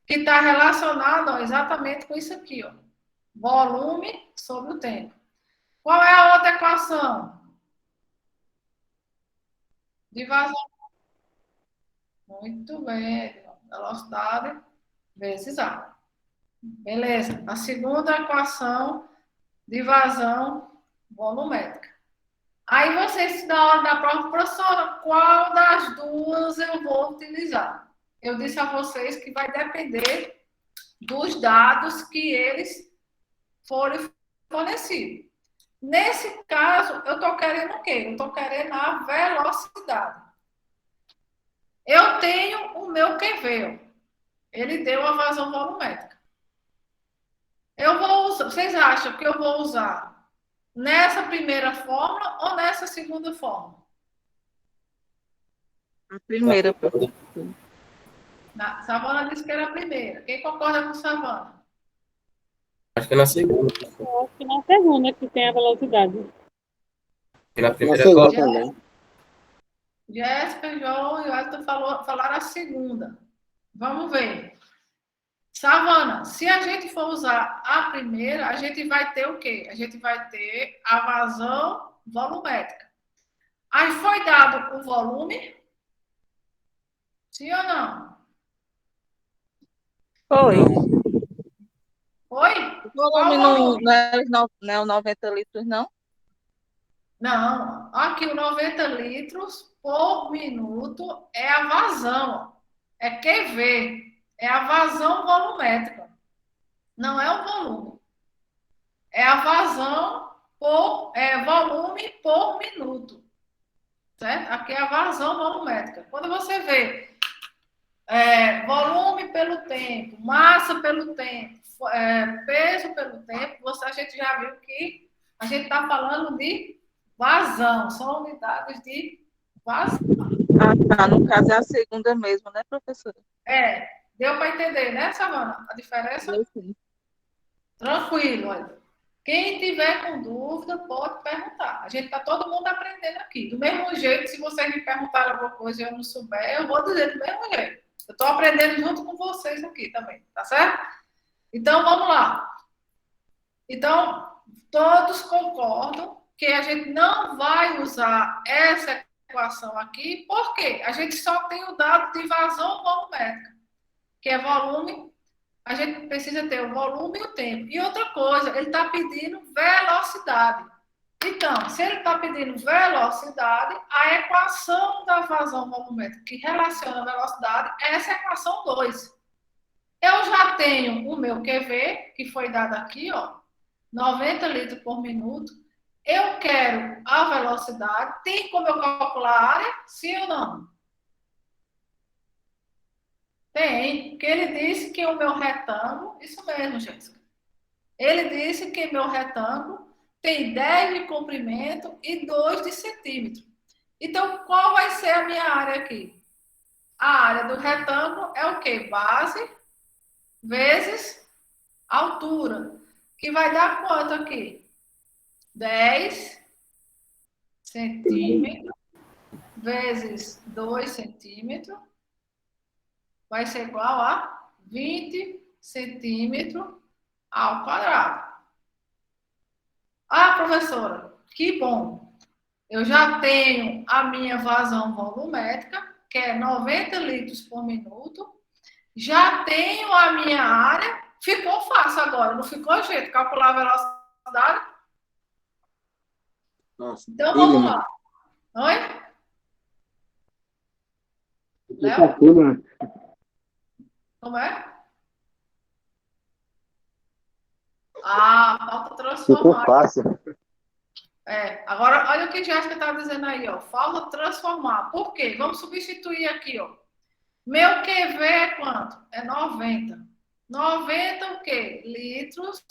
Que está relacionada exatamente com isso aqui, ó. Volume sobre o tempo. Qual é a outra equação? De vazão. Muito bem. Velocidade vezes A. Beleza. A segunda equação de vazão volumétrica. Aí vocês, na hora da prova, professora, qual das duas eu vou utilizar? Eu disse a vocês que vai depender dos dados que eles forem fornecidos. Nesse caso, eu estou querendo o quê? Eu estou querendo a velocidade. Eu tenho o meu QV. Ele deu a vazão volumétrica. Eu vou usar, vocês acham que eu vou usar nessa primeira fórmula ou nessa segunda fórmula? A primeira. Savana disse que era a primeira. Quem concorda com Savana? Acho que é na segunda. Eu acho que na segunda que tem a velocidade. E na Na primeira segunda coloca. também. Jéssica, João e Wellington falaram a segunda. Vamos ver. Savana, se a gente for usar a primeira, a gente vai ter o quê? A gente vai ter a vazão volumétrica. Aí foi dado o volume? Sim ou não? Foi. Foi? O volume não é o 90 litros, não? Não. Aqui o 90 litros por minuto é a vazão. É QV. É a vazão volumétrica. Não é o volume. É a vazão volume por minuto. Certo? Aqui é a vazão volumétrica. Quando você vê volume pelo tempo, massa pelo tempo, peso pelo tempo, a gente já viu que a gente está falando de vazão. São unidades de vazão. Ah, tá. No caso é a segunda mesmo, né, professora? Deu para entender, né, Savana? A diferença? Eu sim. Tranquilo, olha. Quem tiver com dúvida, pode perguntar. A gente está todo mundo aprendendo aqui. Do mesmo jeito, se vocês me perguntarem alguma coisa e eu não souber, eu vou dizer do mesmo jeito. Eu estou aprendendo junto com vocês aqui também, tá certo? Então, vamos lá. Então, todos concordam que a gente não vai usar essa equação aqui, porque a gente só tem o dado de vazão volumétrica, que é volume. A gente precisa ter o volume e o tempo. E outra coisa, ele está pedindo velocidade. Então, se ele está pedindo velocidade, a equação da vazão volumétrica que relaciona a velocidade é essa equação 2. Eu já tenho o meu QV, que foi dado aqui, ó, 90 litros por minuto. Eu quero a velocidade. Tem como eu calcular a área? Sim ou não? Tem, porque ele disse que o meu retângulo, isso mesmo, Jéssica. Ele disse que meu retângulo tem 10 de comprimento e 2 de centímetro. Então, qual vai ser a minha área aqui? A área do retângulo é o quê? Base vezes altura, que vai dar quanto aqui? 10 centímetros vezes 2 centímetros vai ser igual a 20 centímetros ao quadrado. Ah, professora, que bom. Eu já tenho a minha vazão volumétrica, que é 90 litros por minuto. Já tenho a minha área. Ficou fácil agora, não ficou, gente? Calcular a velocidade. Nossa, Então, tudo, vamos né? lá. Oi? Ficou Léo? tudo, né? Como é? Ah, falta Ficou transformar. fácil. Agora, olha o que a Jéssica está dizendo aí, ó. Falta transformar. Por quê? Vamos substituir aqui, ó. Meu QV é quanto? É 90. 90 o quê? Litros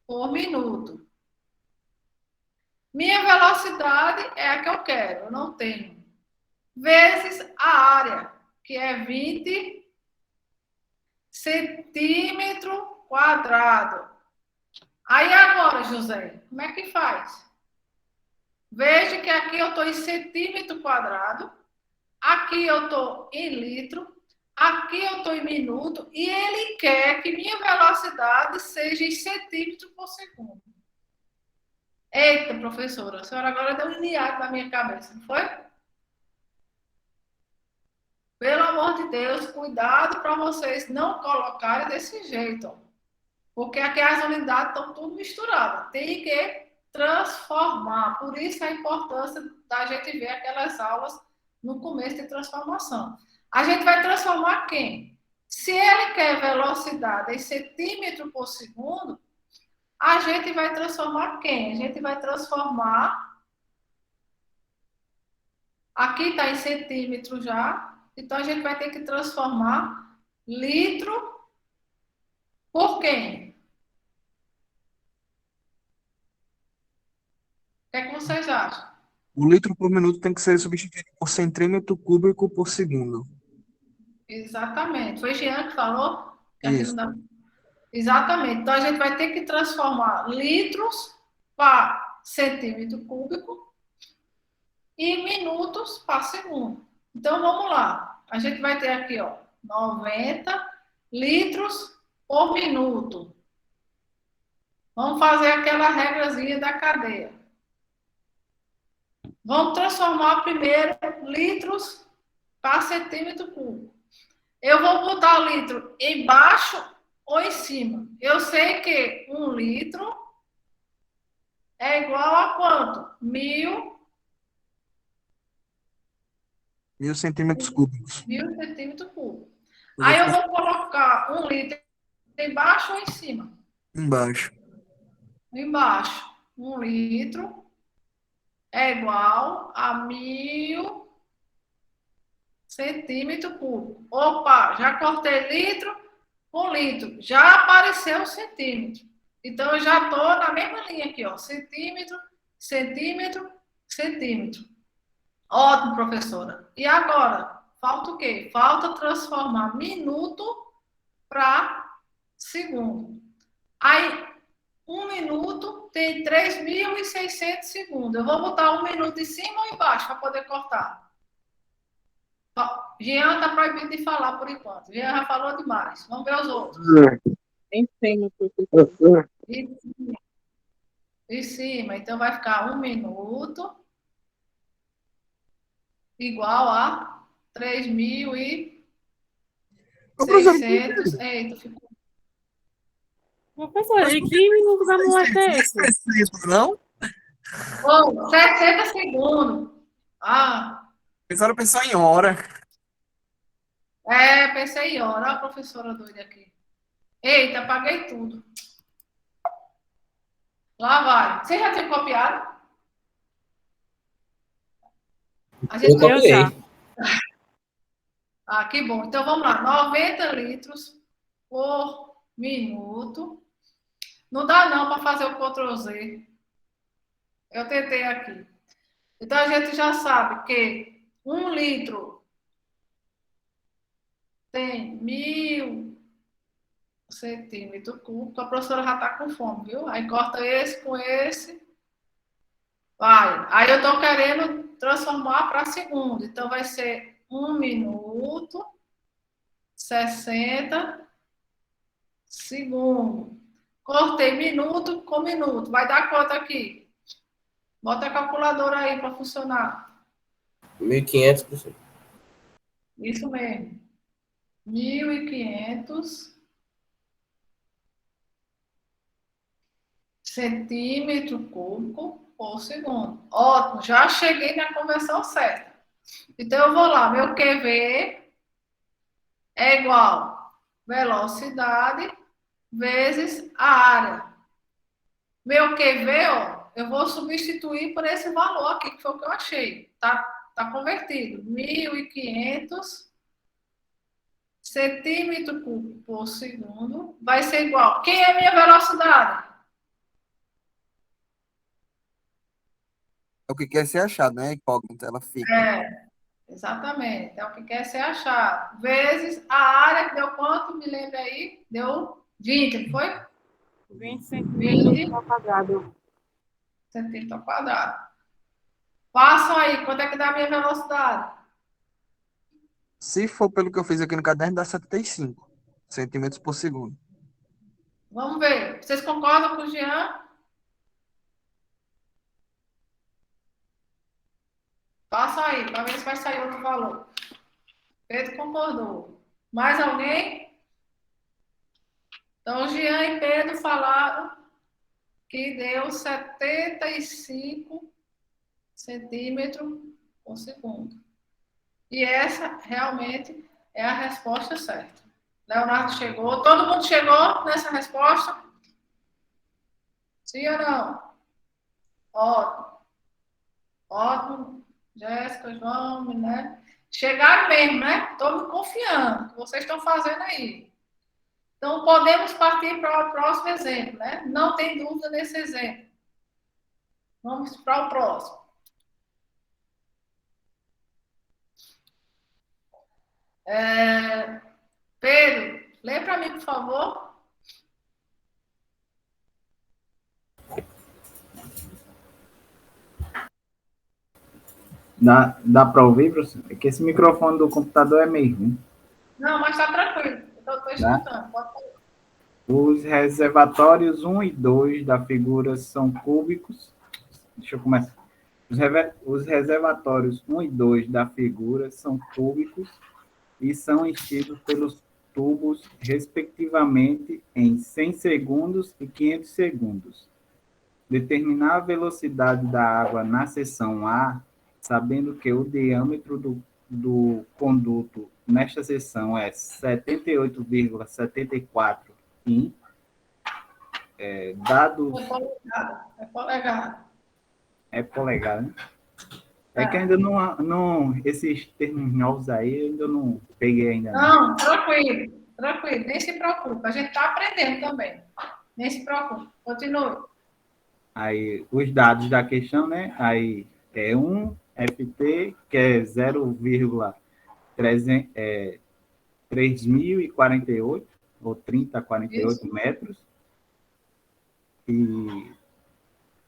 por minuto. Minha velocidade é a que eu quero, eu não tenho. Vezes a área, que é 20 centímetro quadrado. Aí agora, José, como é que faz? Veja que aqui eu estou em centímetro quadrado, aqui eu estou em litro, aqui eu estou em minuto, e ele quer que minha velocidade seja em centímetro por segundo. Eita, professora, a senhora agora deu um hiato na minha cabeça, não foi? Pelo amor de Deus, cuidado para vocês não colocarem desse jeito, ó. Porque aqui as unidades estão tudo misturadas. Tem que transformar. Por isso a importância da gente ver aquelas aulas no começo de transformação. A gente vai transformar quem? Se ele quer velocidade em centímetro por segundo, a gente vai transformar quem? A gente vai transformar. Aqui está em centímetro já. Então a gente vai ter que transformar litro por quem? O que é que vocês acham? O litro por minuto tem que ser substituído por centímetro cúbico por segundo. Exatamente. Foi Jean que falou? Que aqui não Isso. dá. Exatamente. Então a gente vai ter que transformar litros para centímetro cúbico e minutos para segundo. Então vamos lá. A gente vai ter aqui, ó, 90 litros por minuto. Vamos fazer aquela regrazinha da cadeia. Vamos transformar primeiro litros para centímetro cúbico. Eu vou botar o litro embaixo ou em cima. Eu sei que 1 litro é igual a quanto? 1000 centímetros cúbicos. 1000 centímetros cúbicos. Aí eu vou colocar 1 litro embaixo ou em cima? Embaixo. Embaixo. 1 litro é igual a 1000 centímetros cúbicos. Opa, já cortei litro por litro. Já apareceu o centímetro. Então, eu já estou na mesma linha aqui, ó. Centímetro, centímetro, centímetro. Ótimo, professora. E agora? Falta o quê? Falta transformar minuto para segundo. Aí, 1 minuto tem 3.600 segundos. Eu vou botar 1 minuto em cima ou embaixo para poder cortar? Jean está proibido de falar por enquanto. Jean já falou demais. Vamos ver os outros. Ensino, professor. Em cima. Então, vai ficar 1 minuto igual a 3.600. Eita, ficou. Professor, e que minuto vamos lá ter esse? Não? Oh, 60 segundos. Ah, Pensaram pensar em hora. pensei em hora. Olha a professora doida aqui. Eita, apaguei tudo. Lá vai. Você já tinha copiado? A gente Eu copiei. já. Ah, que bom. Então vamos lá. 90 litros por minuto. Não dá não para fazer o Ctrl Z. Eu tentei aqui. Então a gente já sabe que 1 litro tem 1000 centímetros cúbicos. A professora já está com fome, viu? Aí corta esse com esse. Vai. Aí eu estou querendo transformar para segundo. Então vai ser 1 minuto, 60 segundos. Cortei minuto com minuto. Vai dar quanto aqui? Bota a calculadora aí para funcionar. 1.500, professor. Isso mesmo. 1.500 centímetro cúbico por segundo. Ótimo, já cheguei na conversão certa. Então, eu vou lá. Meu QV é igual velocidade vezes a área. Meu QV, ó, eu vou substituir por esse valor aqui, que foi o que eu achei. Tá convertido. 1.500 centímetro cúbico por segundo vai ser igual. Quem é a minha velocidade? É o que quer ser achado, né? Incógnita, ela fica. Exatamente. É o que quer ser achado. Vezes a área, que deu quanto? Me lembra aí? Deu 20, não foi? 20 centímetros 20 ao quadrado. centímetros ao quadrado. Façam aí, quanto é que dá a minha velocidade? Se for pelo que eu fiz aqui no caderno, dá 75 centímetros por segundo. Vamos ver. Vocês concordam com o Jean? Façam aí, para ver se vai sair outro valor. Pedro concordou. Mais alguém? Então, Jean e Pedro falaram que deu 75 centímetros por segundo. E essa realmente é a resposta certa. Leonardo chegou. Todo mundo chegou nessa resposta? Sim ou não? Ótimo. Ótimo. Jéssica, João, né? Chegaram mesmo, né? Estou me confiando no que vocês estão fazendo aí. Então, podemos partir para o próximo exemplo, né? Não tem dúvida nesse exemplo. Vamos para o próximo. Pedro, lê para mim, por favor. Dá para ouvir, professor? É que esse microfone do computador é meio ruim. Não, mas está tranquilo. Eu estou escutando. Pode falar. Os reservatórios 1 e 2 da figura são cúbicos. Deixa eu começar. Os reservatórios 1 e 2 da figura são cúbicos e são enchidos pelos tubos, respectivamente, em 100 segundos e 500 segundos. Determinar a velocidade da água na seção A, sabendo que o diâmetro do conduto nesta seção é 78,74 in, dados... É polegada. É polegada, né? É que ainda não esses termos novos aí, eu ainda não peguei ainda. Não, tranquilo, nem se preocupe. A gente está aprendendo também. Nem se preocupe. Continue. Aí, os dados da questão, né? Aí, é um FT, que é 0,3048, ou 3048 metros. E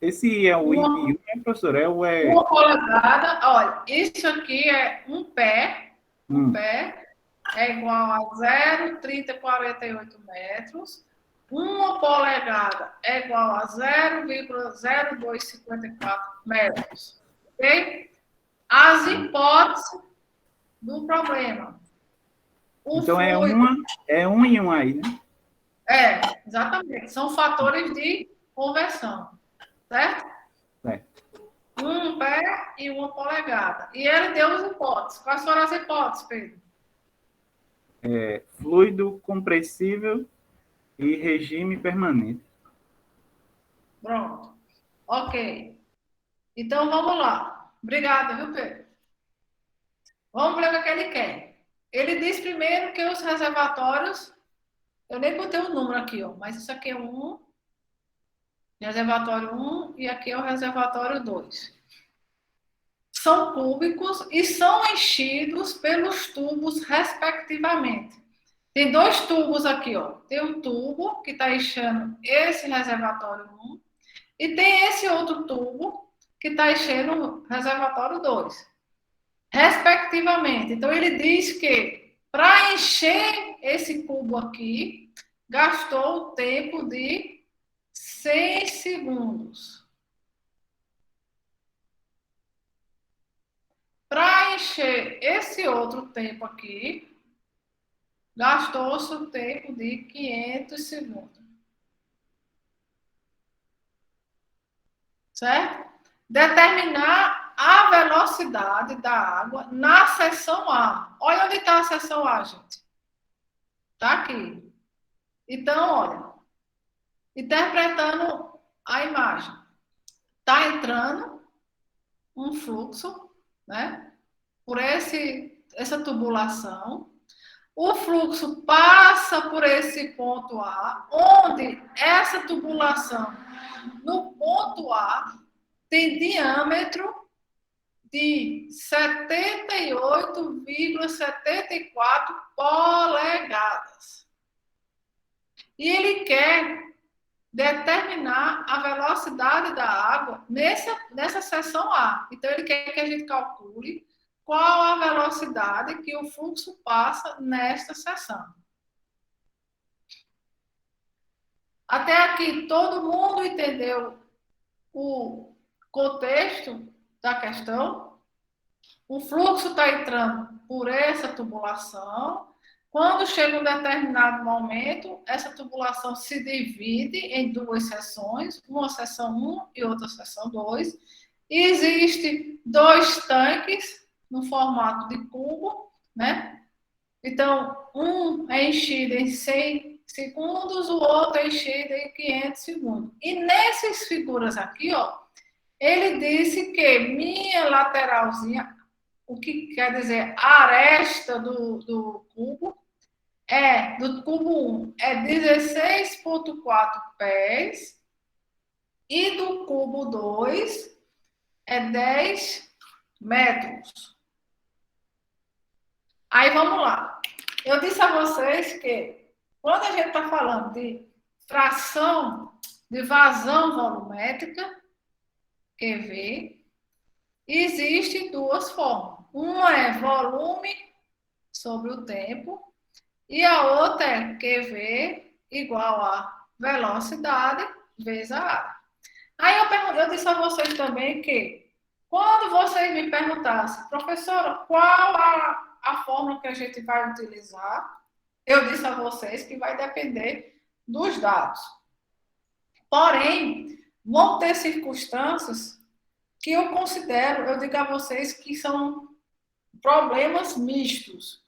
esse é o I1, né, professor? Uma polegada, olha, isso aqui é um pé. Um pé é igual a 0,3048 metros. Uma polegada é igual a 0,0254 metros. Ok? As hipóteses do problema. Então, é um e um aí, né? Exatamente. São fatores de conversão. Certo? Certo. Um pé e uma polegada. E ele deu as hipóteses. Quais foram as hipóteses, Pedro? Fluido compressível e regime permanente. Pronto. Ok. Então, vamos lá. Obrigada, viu, Pedro? Vamos ver o que ele quer. Ele diz primeiro que os reservatórios... Eu nem botei o número aqui, ó, mas isso aqui é um reservatório 1 e aqui é o reservatório 2. São cúbicos e são enchidos pelos tubos, respectivamente. Tem dois tubos aqui, ó. Tem um tubo que está enchendo esse reservatório 1 e tem esse outro tubo que está enchendo o reservatório 2, respectivamente. Então, ele diz que para encher esse cubo aqui, gastou o tempo de 6 segundos. Para encher esse outro tempo aqui, gastou-se o tempo de 500 segundos. Certo? Determinar a velocidade da água na seção A. Olha onde está a seção A, gente. Está aqui. Então, olha. Interpretando a imagem. Está entrando um fluxo, né? Por essa tubulação. O fluxo passa por esse ponto A, onde essa tubulação, no ponto A, tem diâmetro de 78,74 polegadas. E ele quer determinar a velocidade da água nessa seção A. Então, ele quer que a gente calcule qual a velocidade que o fluxo passa nesta seção. Até aqui, todo mundo entendeu o contexto da questão? O fluxo está entrando por essa tubulação. Quando chega um determinado momento, essa tubulação se divide em duas seções, uma seção 1 e outra seção 2. E existe 2 tanques no formato de cubo, né? Então, um é enchido em 100 segundos, o outro é enchido em 500 segundos. E nessas figuras aqui, ó, ele disse que minha lateralzinha, o que quer dizer a aresta do cubo, do cubo 1, é 16,4 pés, e do cubo 2 é 10 metros. Aí vamos lá. Eu disse a vocês que quando a gente está falando de fração de vazão volumétrica, QV, existem 2 formas. Uma é volume sobre o tempo e a outra é QV igual a velocidade vezes a área. Aí eu disse a vocês também que quando vocês me perguntassem, professora, qual a fórmula que a gente vai utilizar, eu disse a vocês que vai depender dos dados. Porém, vão ter circunstâncias que eu considero, eu digo a vocês que são problemas mistos.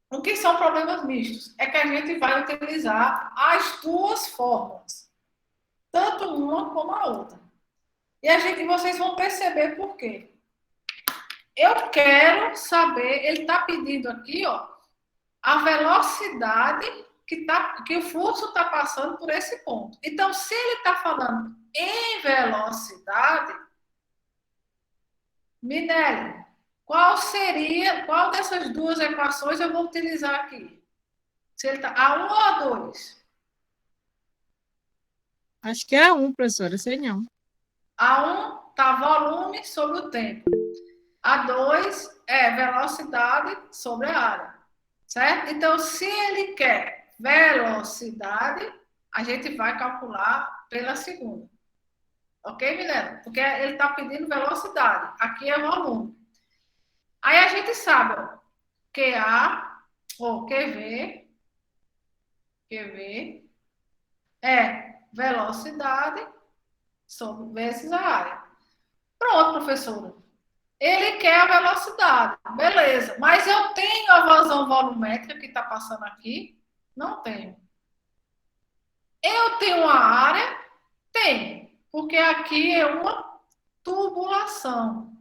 O que são problemas mistos? É que a gente vai utilizar as 2 fórmulas, tanto uma como a outra. E vocês vão perceber por quê. Eu quero saber, ele está pedindo aqui, ó, a velocidade que o fluxo está passando por esse ponto. Então, se ele está falando em velocidade, Minelli, qual dessas 2 equações eu vou utilizar aqui? Se ele está A1 ou A2? Acho que é um, professora, sei não. A1 está volume sobre o tempo. A2 é velocidade sobre a área. Certo? Então, se ele quer velocidade, a gente vai calcular pela segunda. Ok, Milena? Porque ele está pedindo velocidade. Aqui é volume. Aí a gente sabe, ó, QA ou QV é velocidade vezes a área. Pronto, professora. Ele quer a velocidade, beleza. Mas eu tenho a vazão volumétrica que está passando aqui? Não tenho. Eu tenho a área? Tenho. Porque aqui é uma tubulação.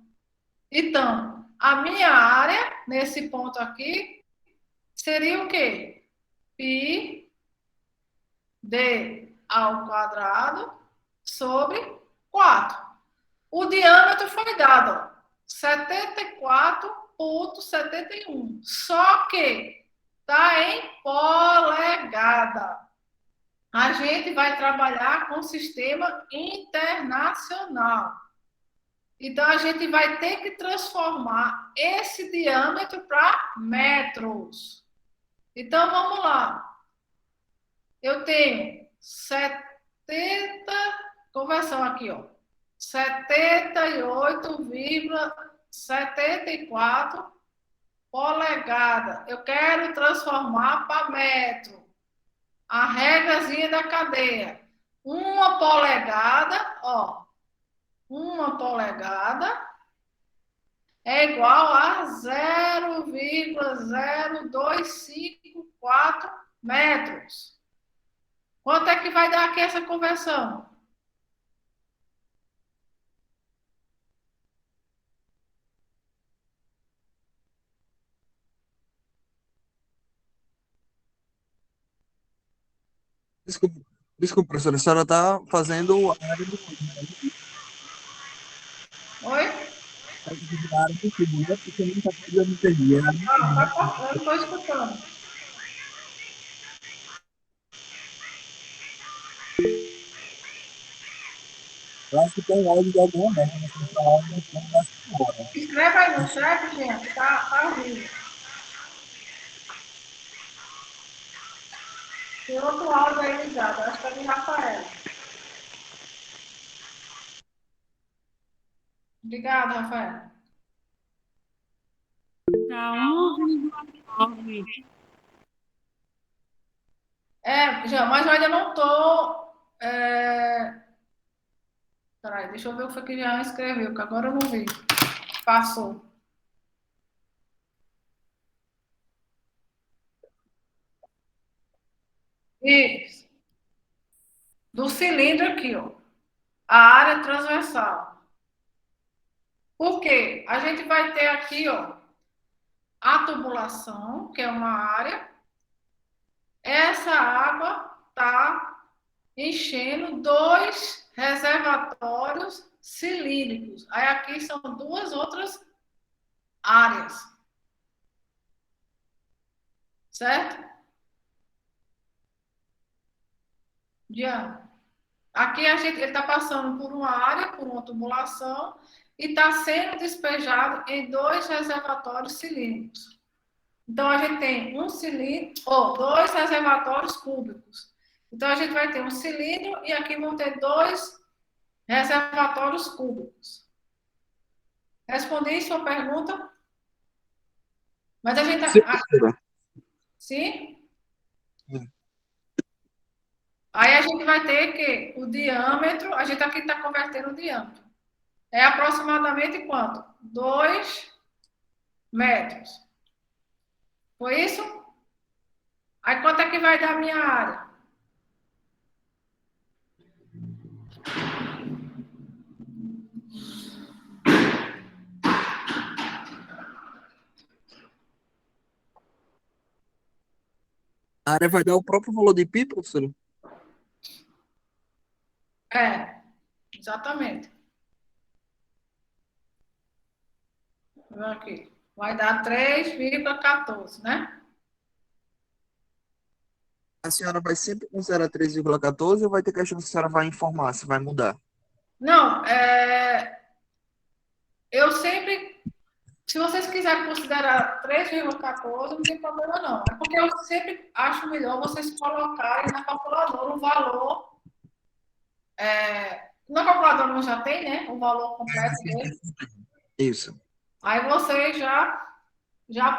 Então, a minha área, nesse ponto aqui, seria o quê? Pi d ao quadrado sobre 4. O diâmetro foi dado, ó, 74,71. Só que está em polegada. A gente vai trabalhar com sistema internacional. Então, a gente vai ter que transformar esse diâmetro para metros. Então, vamos lá. Eu tenho conversão aqui, ó, 78,74 polegada. Eu quero transformar para metro. A regrazinha da cadeia. Uma polegada, ó, uma polegada é igual a 0,0254 metros. Quanto é que vai dar aqui essa conversão? Desculpa, desculpa, professora, a senhora está fazendo a área do Oi? a área do cubo, né? Porque não está fazendo entender. Eu não estou escutando. Eu acho que tem áudio de alguma merda, mas tem áudio do fundo da senhora. Escreve aí no chat, gente. Tá horrível. Tem outro áudio aí ligado. Acho que é de Rafael. Obrigada, Rafael. Tá 1,9. Já, mas eu ainda não tô. Peraí, deixa eu ver o que foi que já escreveu, que agora eu não vi. Passou. Isso. Do cilindro aqui, ó. A área transversal. Por quê? A gente vai ter aqui, ó, a tubulação, que é uma área. Essa água tá enchendo 2 reservatórios cilíndricos. Aí aqui são 2 outras áreas. Certo? Diana. Aqui ele está passando por uma área, por uma tubulação, e está sendo despejado em 2 reservatórios cilíndricos. Então, a gente tem um cilindro, ou 2 reservatórios cúbicos. Então, a gente vai ter um cilindro e aqui vão ter 2 reservatórios cúbicos. Respondi sua pergunta? Mas a gente... Sim, professora. Sim? Sim. Aí a gente vai ter que o diâmetro, a gente aqui está convertendo o diâmetro. É aproximadamente quanto? 2 metros. Foi isso? Aí quanto é que vai dar a minha área? A área vai dar o próprio valor de pi, professora? Exatamente. Aqui. Vai dar 3,14, né? A senhora vai sempre considerar 3,14 ou vai ter questão que a senhora vai informar, se vai mudar? Não, eu sempre, se vocês quiserem considerar 3,14, não tem problema não. É porque eu sempre acho melhor vocês colocarem na calculadora o valor. Na calculadora não já tem, né? O valor completo dele. Isso. Aí vocês já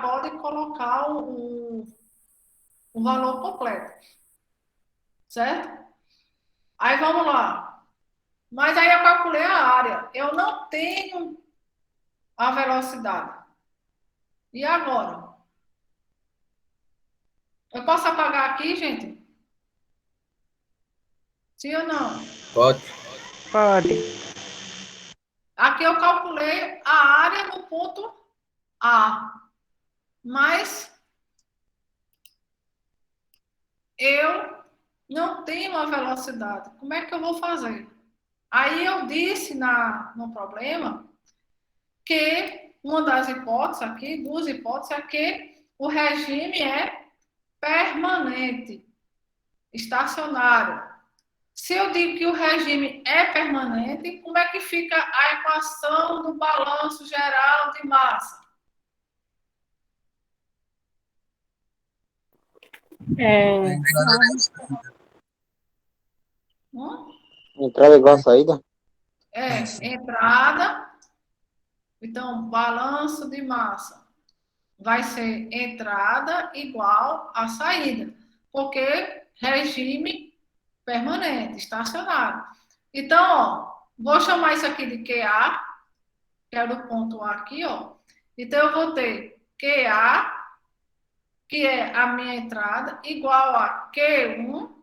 podem colocar o valor completo. Certo? Aí vamos lá. Mas aí eu calculei a área. Eu não tenho a velocidade. E agora? Eu posso apagar aqui, gente? Sim ou não? Pode. Pode. Aqui eu calculei a área no ponto A. Mas eu não tenho a velocidade. Como é que eu vou fazer? Aí eu disse no problema que uma das hipóteses aqui, 2 hipóteses, é que o regime é permanente, estacionário. Se eu digo que o regime é permanente, como é que fica a equação do balanço geral de massa? Entrada igual a saída? Entrada. Então, balanço de massa vai ser entrada igual a saída, porque regime permanente, estacionário. Então, ó, vou chamar isso aqui de QA, que é do ponto A aqui, ó. Então, eu vou ter QA, que é a minha entrada, igual a Q1,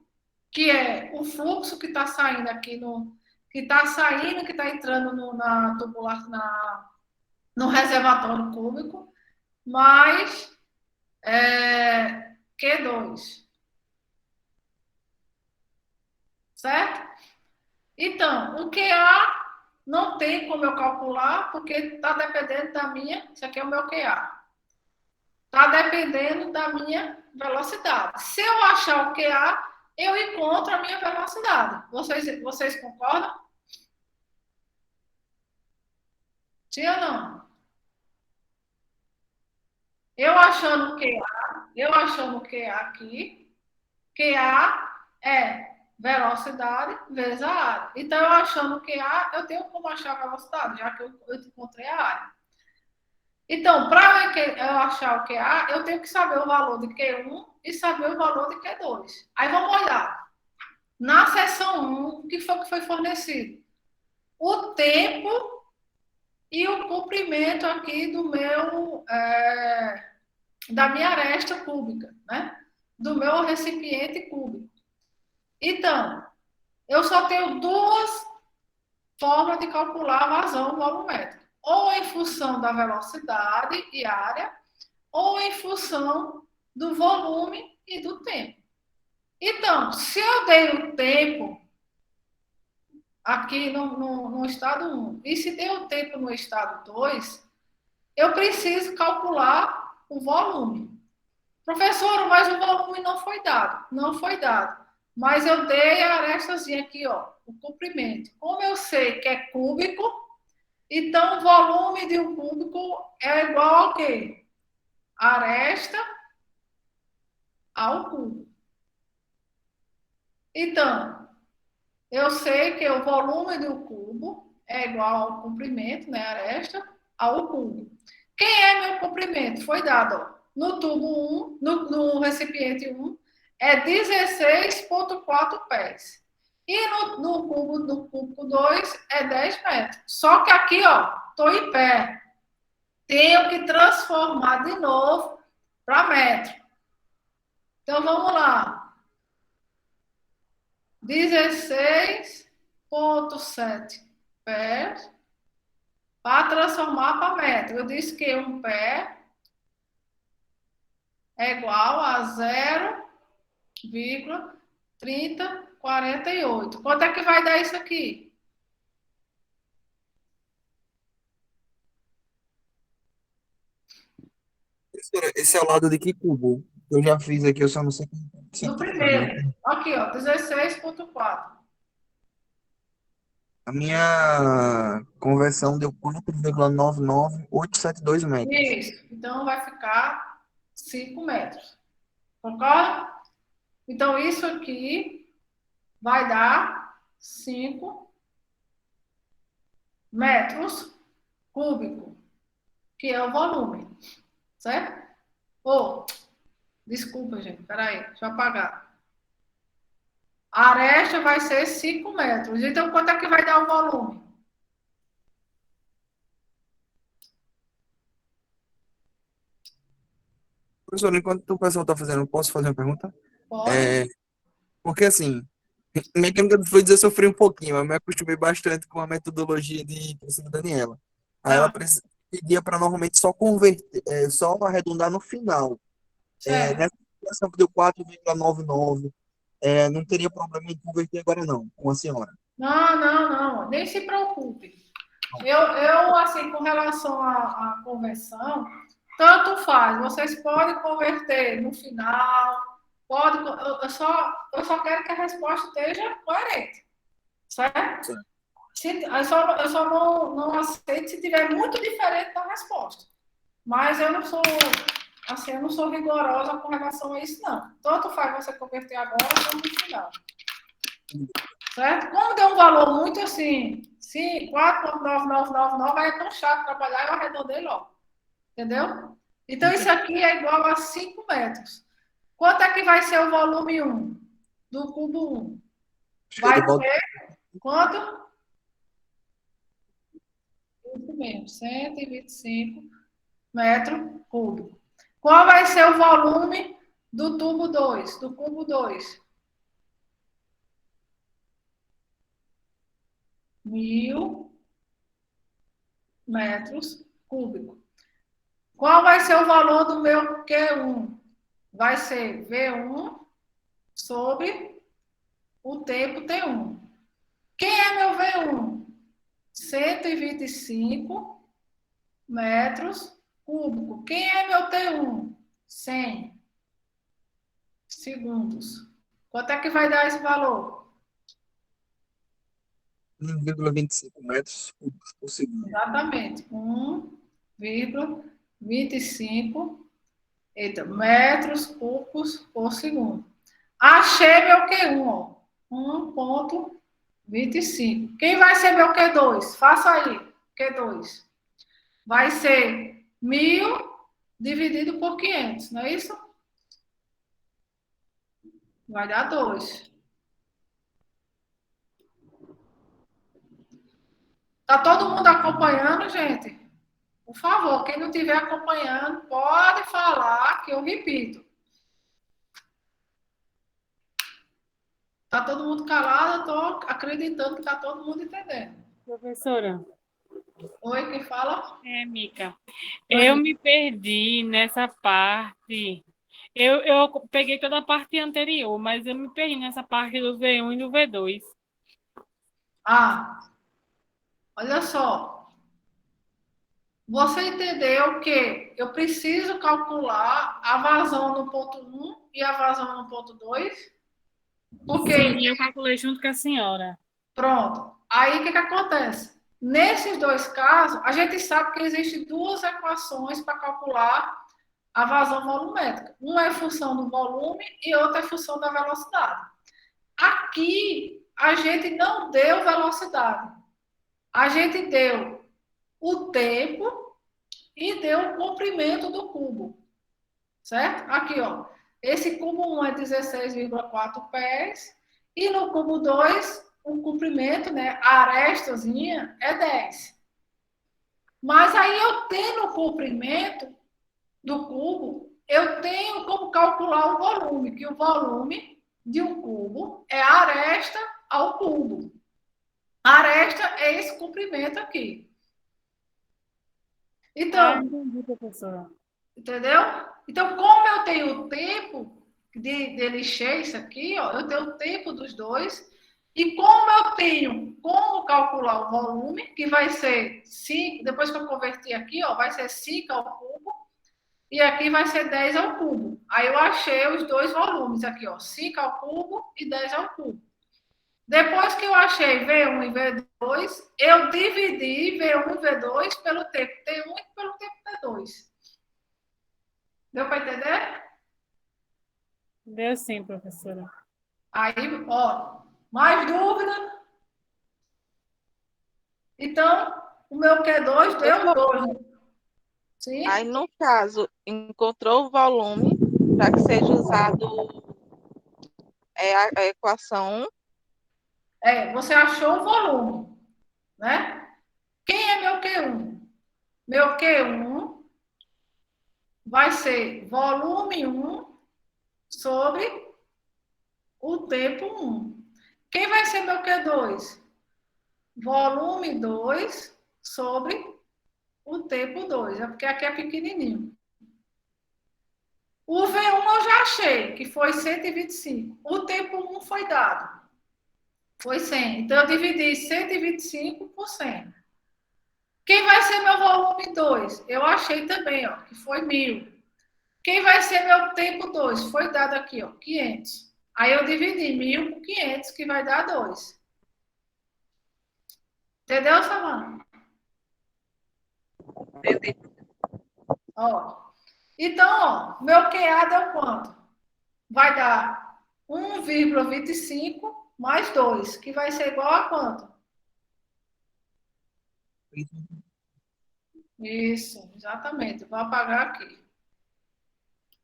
que é o fluxo que está saindo aqui que está entrando na tubular, no reservatório cúbico, mais Q2. Certo? Então, o QA não tem como eu calcular, porque está dependendo da minha. Isso aqui é o meu QA. Está dependendo da minha velocidade. Se eu achar o QA, eu encontro a minha velocidade. Vocês concordam? Sim ou não? Eu achando o QA aqui, QA é velocidade vezes a área. Então, eu achando QA, eu tenho como achar a velocidade, já que eu encontrei a área. Então, para eu achar o QA, eu tenho que saber o valor de Q1 e saber o valor de Q2. Aí vamos olhar. Na seção 1, o que foi fornecido? O tempo e o comprimento aqui da minha aresta cúbica, né? Do meu recipiente cúbico. Então, eu só tenho duas formas de calcular a vazão volumétrica. Ou em função da velocidade e área, ou em função do volume e do tempo. Então, se eu dei o tempo aqui no estado 1 e se dei o tempo no estado 2, eu preciso calcular o volume. Professor, mas o volume não foi dado. Não foi dado. Mas eu dei a arestazinha aqui, ó, o comprimento. Como eu sei que é cúbico, então o volume de um cúbico é igual ao quê? Aresta ao cubo. Então, eu sei que o volume do cubo é igual ao comprimento, né, aresta, ao cubo. Quem é meu comprimento? Foi dado, ó, no tubo 1, no recipiente 1, é 16,4 pés. E no cubo 2 é 10 metros. Só que aqui, ó, estou em pé. Tenho que transformar de novo para metro. Então, vamos lá. 16,7 pés para transformar para metro. Eu disse que um pé é igual a 0,3048. Quanto é que vai dar isso aqui? Esse é o lado de que cubo? Eu já fiz aqui, eu só não sei. No primeiro. Aqui, ó, 16,4. A minha conversão deu 4,99872 metros. Isso. Então, vai ficar 5 metros. Concorda? Então, isso aqui vai dar 5 metros cúbicos, que é o volume. Certo? Desculpa, gente. Peraí, deixa eu apagar. A aresta vai ser 5 metros. Então, quanto é que vai dar o volume? Professor, enquanto o pessoal está fazendo, posso fazer uma pergunta? Pode? Porque, assim, mecânica dos fluidos eu sofri um pouquinho, eu me acostumei bastante com a metodologia de professora Daniela. Aí ela pedia para normalmente só converter, só arredondar no final. Nessa situação que deu 4,99, não teria problema em converter agora não, com a senhora. Não. Nem se preocupe. Eu assim, com relação à conversão, tanto faz. Vocês podem converter no final, eu só quero que a resposta esteja coerente. Certo? Eu só não aceito se tiver muito diferente da resposta. Mas eu não sou rigorosa com relação a isso, não. Tanto faz você converter agora como no final. certo? Como deu um valor muito assim, 4,9999, aí é tão chato trabalhar, eu arredondei logo. Entendeu? Então, isso aqui é igual a 5 metros. Quanto é que vai ser o volume 1 do cubo 1? Show de Vai bola. ser quanto? Isso mesmo, 125 metros cúbicos. Qual vai ser o volume do tubo 2, do cubo 2? 1.000 metros cúbicos. Qual vai ser o valor do meu Q1? Vai ser V1 sobre o tempo T1. Quem é meu V1? 125 metros cúbicos. Quem é meu T1? 100 segundos. Quanto é que vai dar esse valor? 1,25 metros cúbicos por segundo. Exatamente. 1,25 metros cúbicos por segundo. Achei meu Q1, ó. 1,25. Quem vai ser meu Q2? Faça aí. Q2. Vai ser 1.000 dividido por 500, não é isso? Vai dar 2. Tá todo mundo acompanhando, gente? Por favor, quem não estiver acompanhando, pode falar que eu repito. Tá todo mundo calado, eu tô acreditando que tá todo mundo entendendo. Professora, Oi, quem fala? Mica, Oi. eu me perdi nessa parte. Eu peguei toda a parte anterior, mas eu me perdi nessa parte do V1 e do V2. Ah, olha só. Você entendeu que eu preciso calcular a vazão no ponto 1 e a vazão no ponto 2? Porque, Sim, eu calculei junto com a senhora. pronto, aí o que acontece? Nesses dois casos, a gente sabe que existem duas equações para calcular a vazão volumétrica. Uma é função do volume e outra é função da velocidade. Aqui, a gente não deu velocidade. A gente deu o tempo e deu o comprimento do cubo. Certo? Aqui, ó. Esse cubo 1 é 16,4 pés. E no cubo 2, o comprimento, né? A arestazinha é 10. Mas aí eu tendo o comprimento do cubo, eu tenho como calcular o volume, que o volume de um cubo é a aresta ao cubo. A aresta é esse comprimento aqui. Então, Entendi, professora. entendeu? Então, como eu tenho o tempo de encher isso aqui, ó, eu tenho o tempo dos dois, e como eu tenho como calcular o volume, que vai ser 5, depois que eu converter aqui, ó, vai ser 5 ao cubo, e aqui vai ser 10 ao cubo. Aí eu achei os dois volumes aqui, ó, 5 ao cubo e 10 ao cubo. Depois que eu achei V1 e V2, eu dividi V1 e V2 pelo tempo T1 e pelo tempo T2. Deu para entender? Deu sim, professora. Aí, ó, mais dúvida? Então, o meu Q2 deu 2. Sim? Aí, no caso, encontrou o volume para que seja usado a equação 1. Você achou o volume, né? Quem é meu Q1? Meu Q1 vai ser volume 1 sobre o tempo 1. Quem vai ser meu Q2? Volume 2 sobre o tempo 2. É porque aqui é pequenininho. O V1 eu já achei, que foi 125. O tempo 1 foi dado. Foi 100. Então, eu dividi 125 por 100. Quem vai ser meu volume 2? Eu achei também, ó, que foi 1.000. Quem vai ser meu tempo 2? Foi dado aqui, ó, 500. Aí eu dividi 1.000 por 500, que vai dar 2. Entendeu, Samara? Entendi. Ó. Então, ó, meu QA deu quanto? Vai dar 1,25 mais 2, que vai ser igual a quanto? Isso, exatamente. Vou apagar aqui.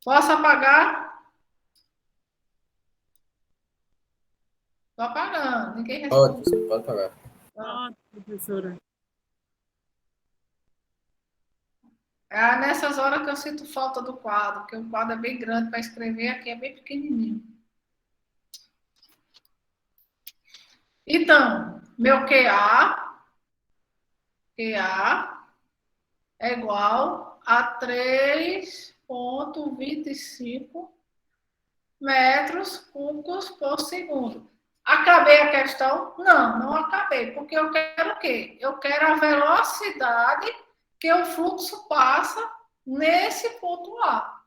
Posso apagar? Estou apagando. Ninguém responde. Pode, você pode pagar. Pronto, professora. É nessas horas que eu sinto falta do quadro, porque o quadro é bem grande para escrever, aqui é bem pequenininho. Então, meu QA é igual a 3,25 metros cúbicos por segundo. Acabei a questão? Não, não acabei, porque eu quero o quê? Eu quero a velocidade que o fluxo passa nesse ponto A.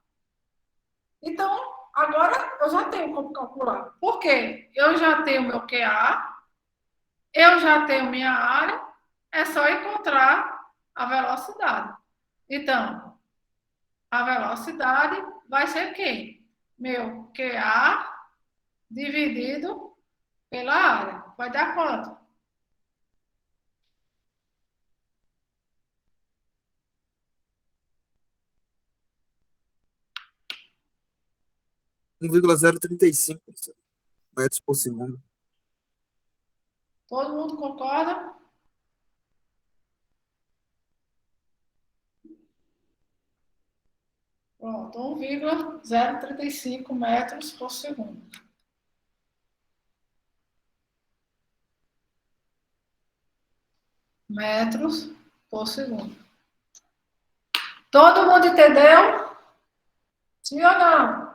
Então, agora eu já tenho como calcular. Por quê? Eu já tenho meu QA, eu já tenho minha área, é só encontrar a velocidade. Então, a velocidade vai ser quem? Meu QA dividido pela área. Vai dar quanto? Um 1,035 metros por segundo. Todo mundo concorda? Pronto, 1,035 metros por segundo. Metros por segundo. Todo mundo entendeu? Sim ou não?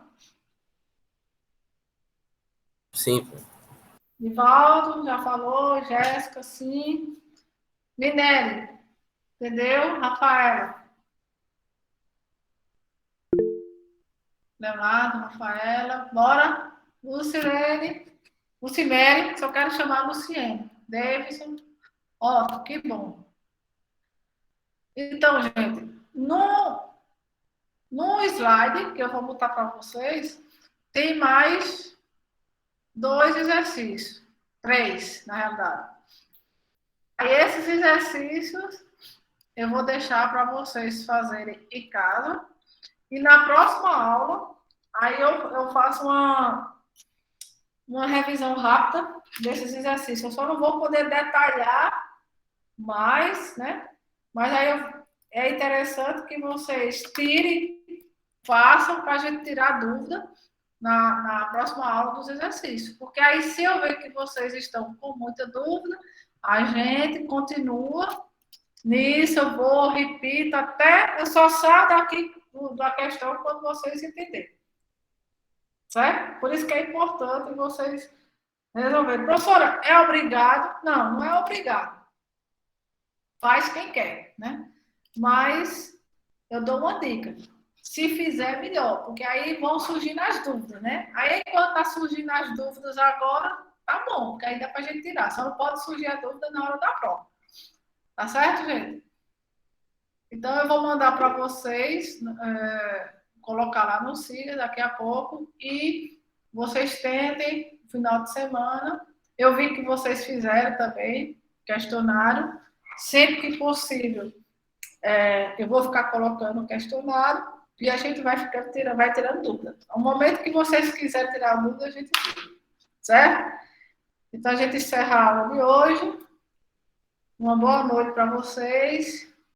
Sim. Nivaldo já falou, Jéssica, sim. Minelli, entendeu? Rafaela. Leonardo, Rafaela, bora. Lucimere, só quero chamar Luciene. Davidson, ó, que bom. Então, gente, no slide que eu vou botar para vocês, tem mais 2 exercícios. 3, na realidade. Aí, esses exercícios eu vou deixar para vocês fazerem em casa. E na próxima aula, aí eu faço uma revisão rápida desses exercícios. Eu só não vou poder detalhar mais, né? Mas aí é interessante que vocês tirem, façam para a gente tirar dúvida na próxima aula dos exercícios. Porque aí, se eu ver que vocês estão com muita dúvida, a gente continua nisso, eu vou, repito, até eu só saio daqui da questão quando vocês entenderem. Certo? Por isso que é importante vocês resolverem. Professora, é obrigado? Não, não é obrigado. Faz quem quer, né? Mas eu dou uma dica. Se fizer, melhor, porque aí vão surgindo as dúvidas, né? Aí, quando tá surgindo as dúvidas agora, tá bom, porque aí dá pra gente tirar. Só não pode surgir a dúvida na hora da prova. Tá certo, gente? Então, eu vou mandar para vocês, colocar lá no Cília daqui a pouco, e vocês tentem, no final de semana. Eu vi que vocês fizeram também questionário. Sempre que possível, eu vou ficar colocando o questionário e a gente vai tirando dúvida. Ao momento que vocês quiserem tirar dúvida, a gente tira. Certo? Então, a gente encerra a aula de hoje. Uma boa noite para vocês.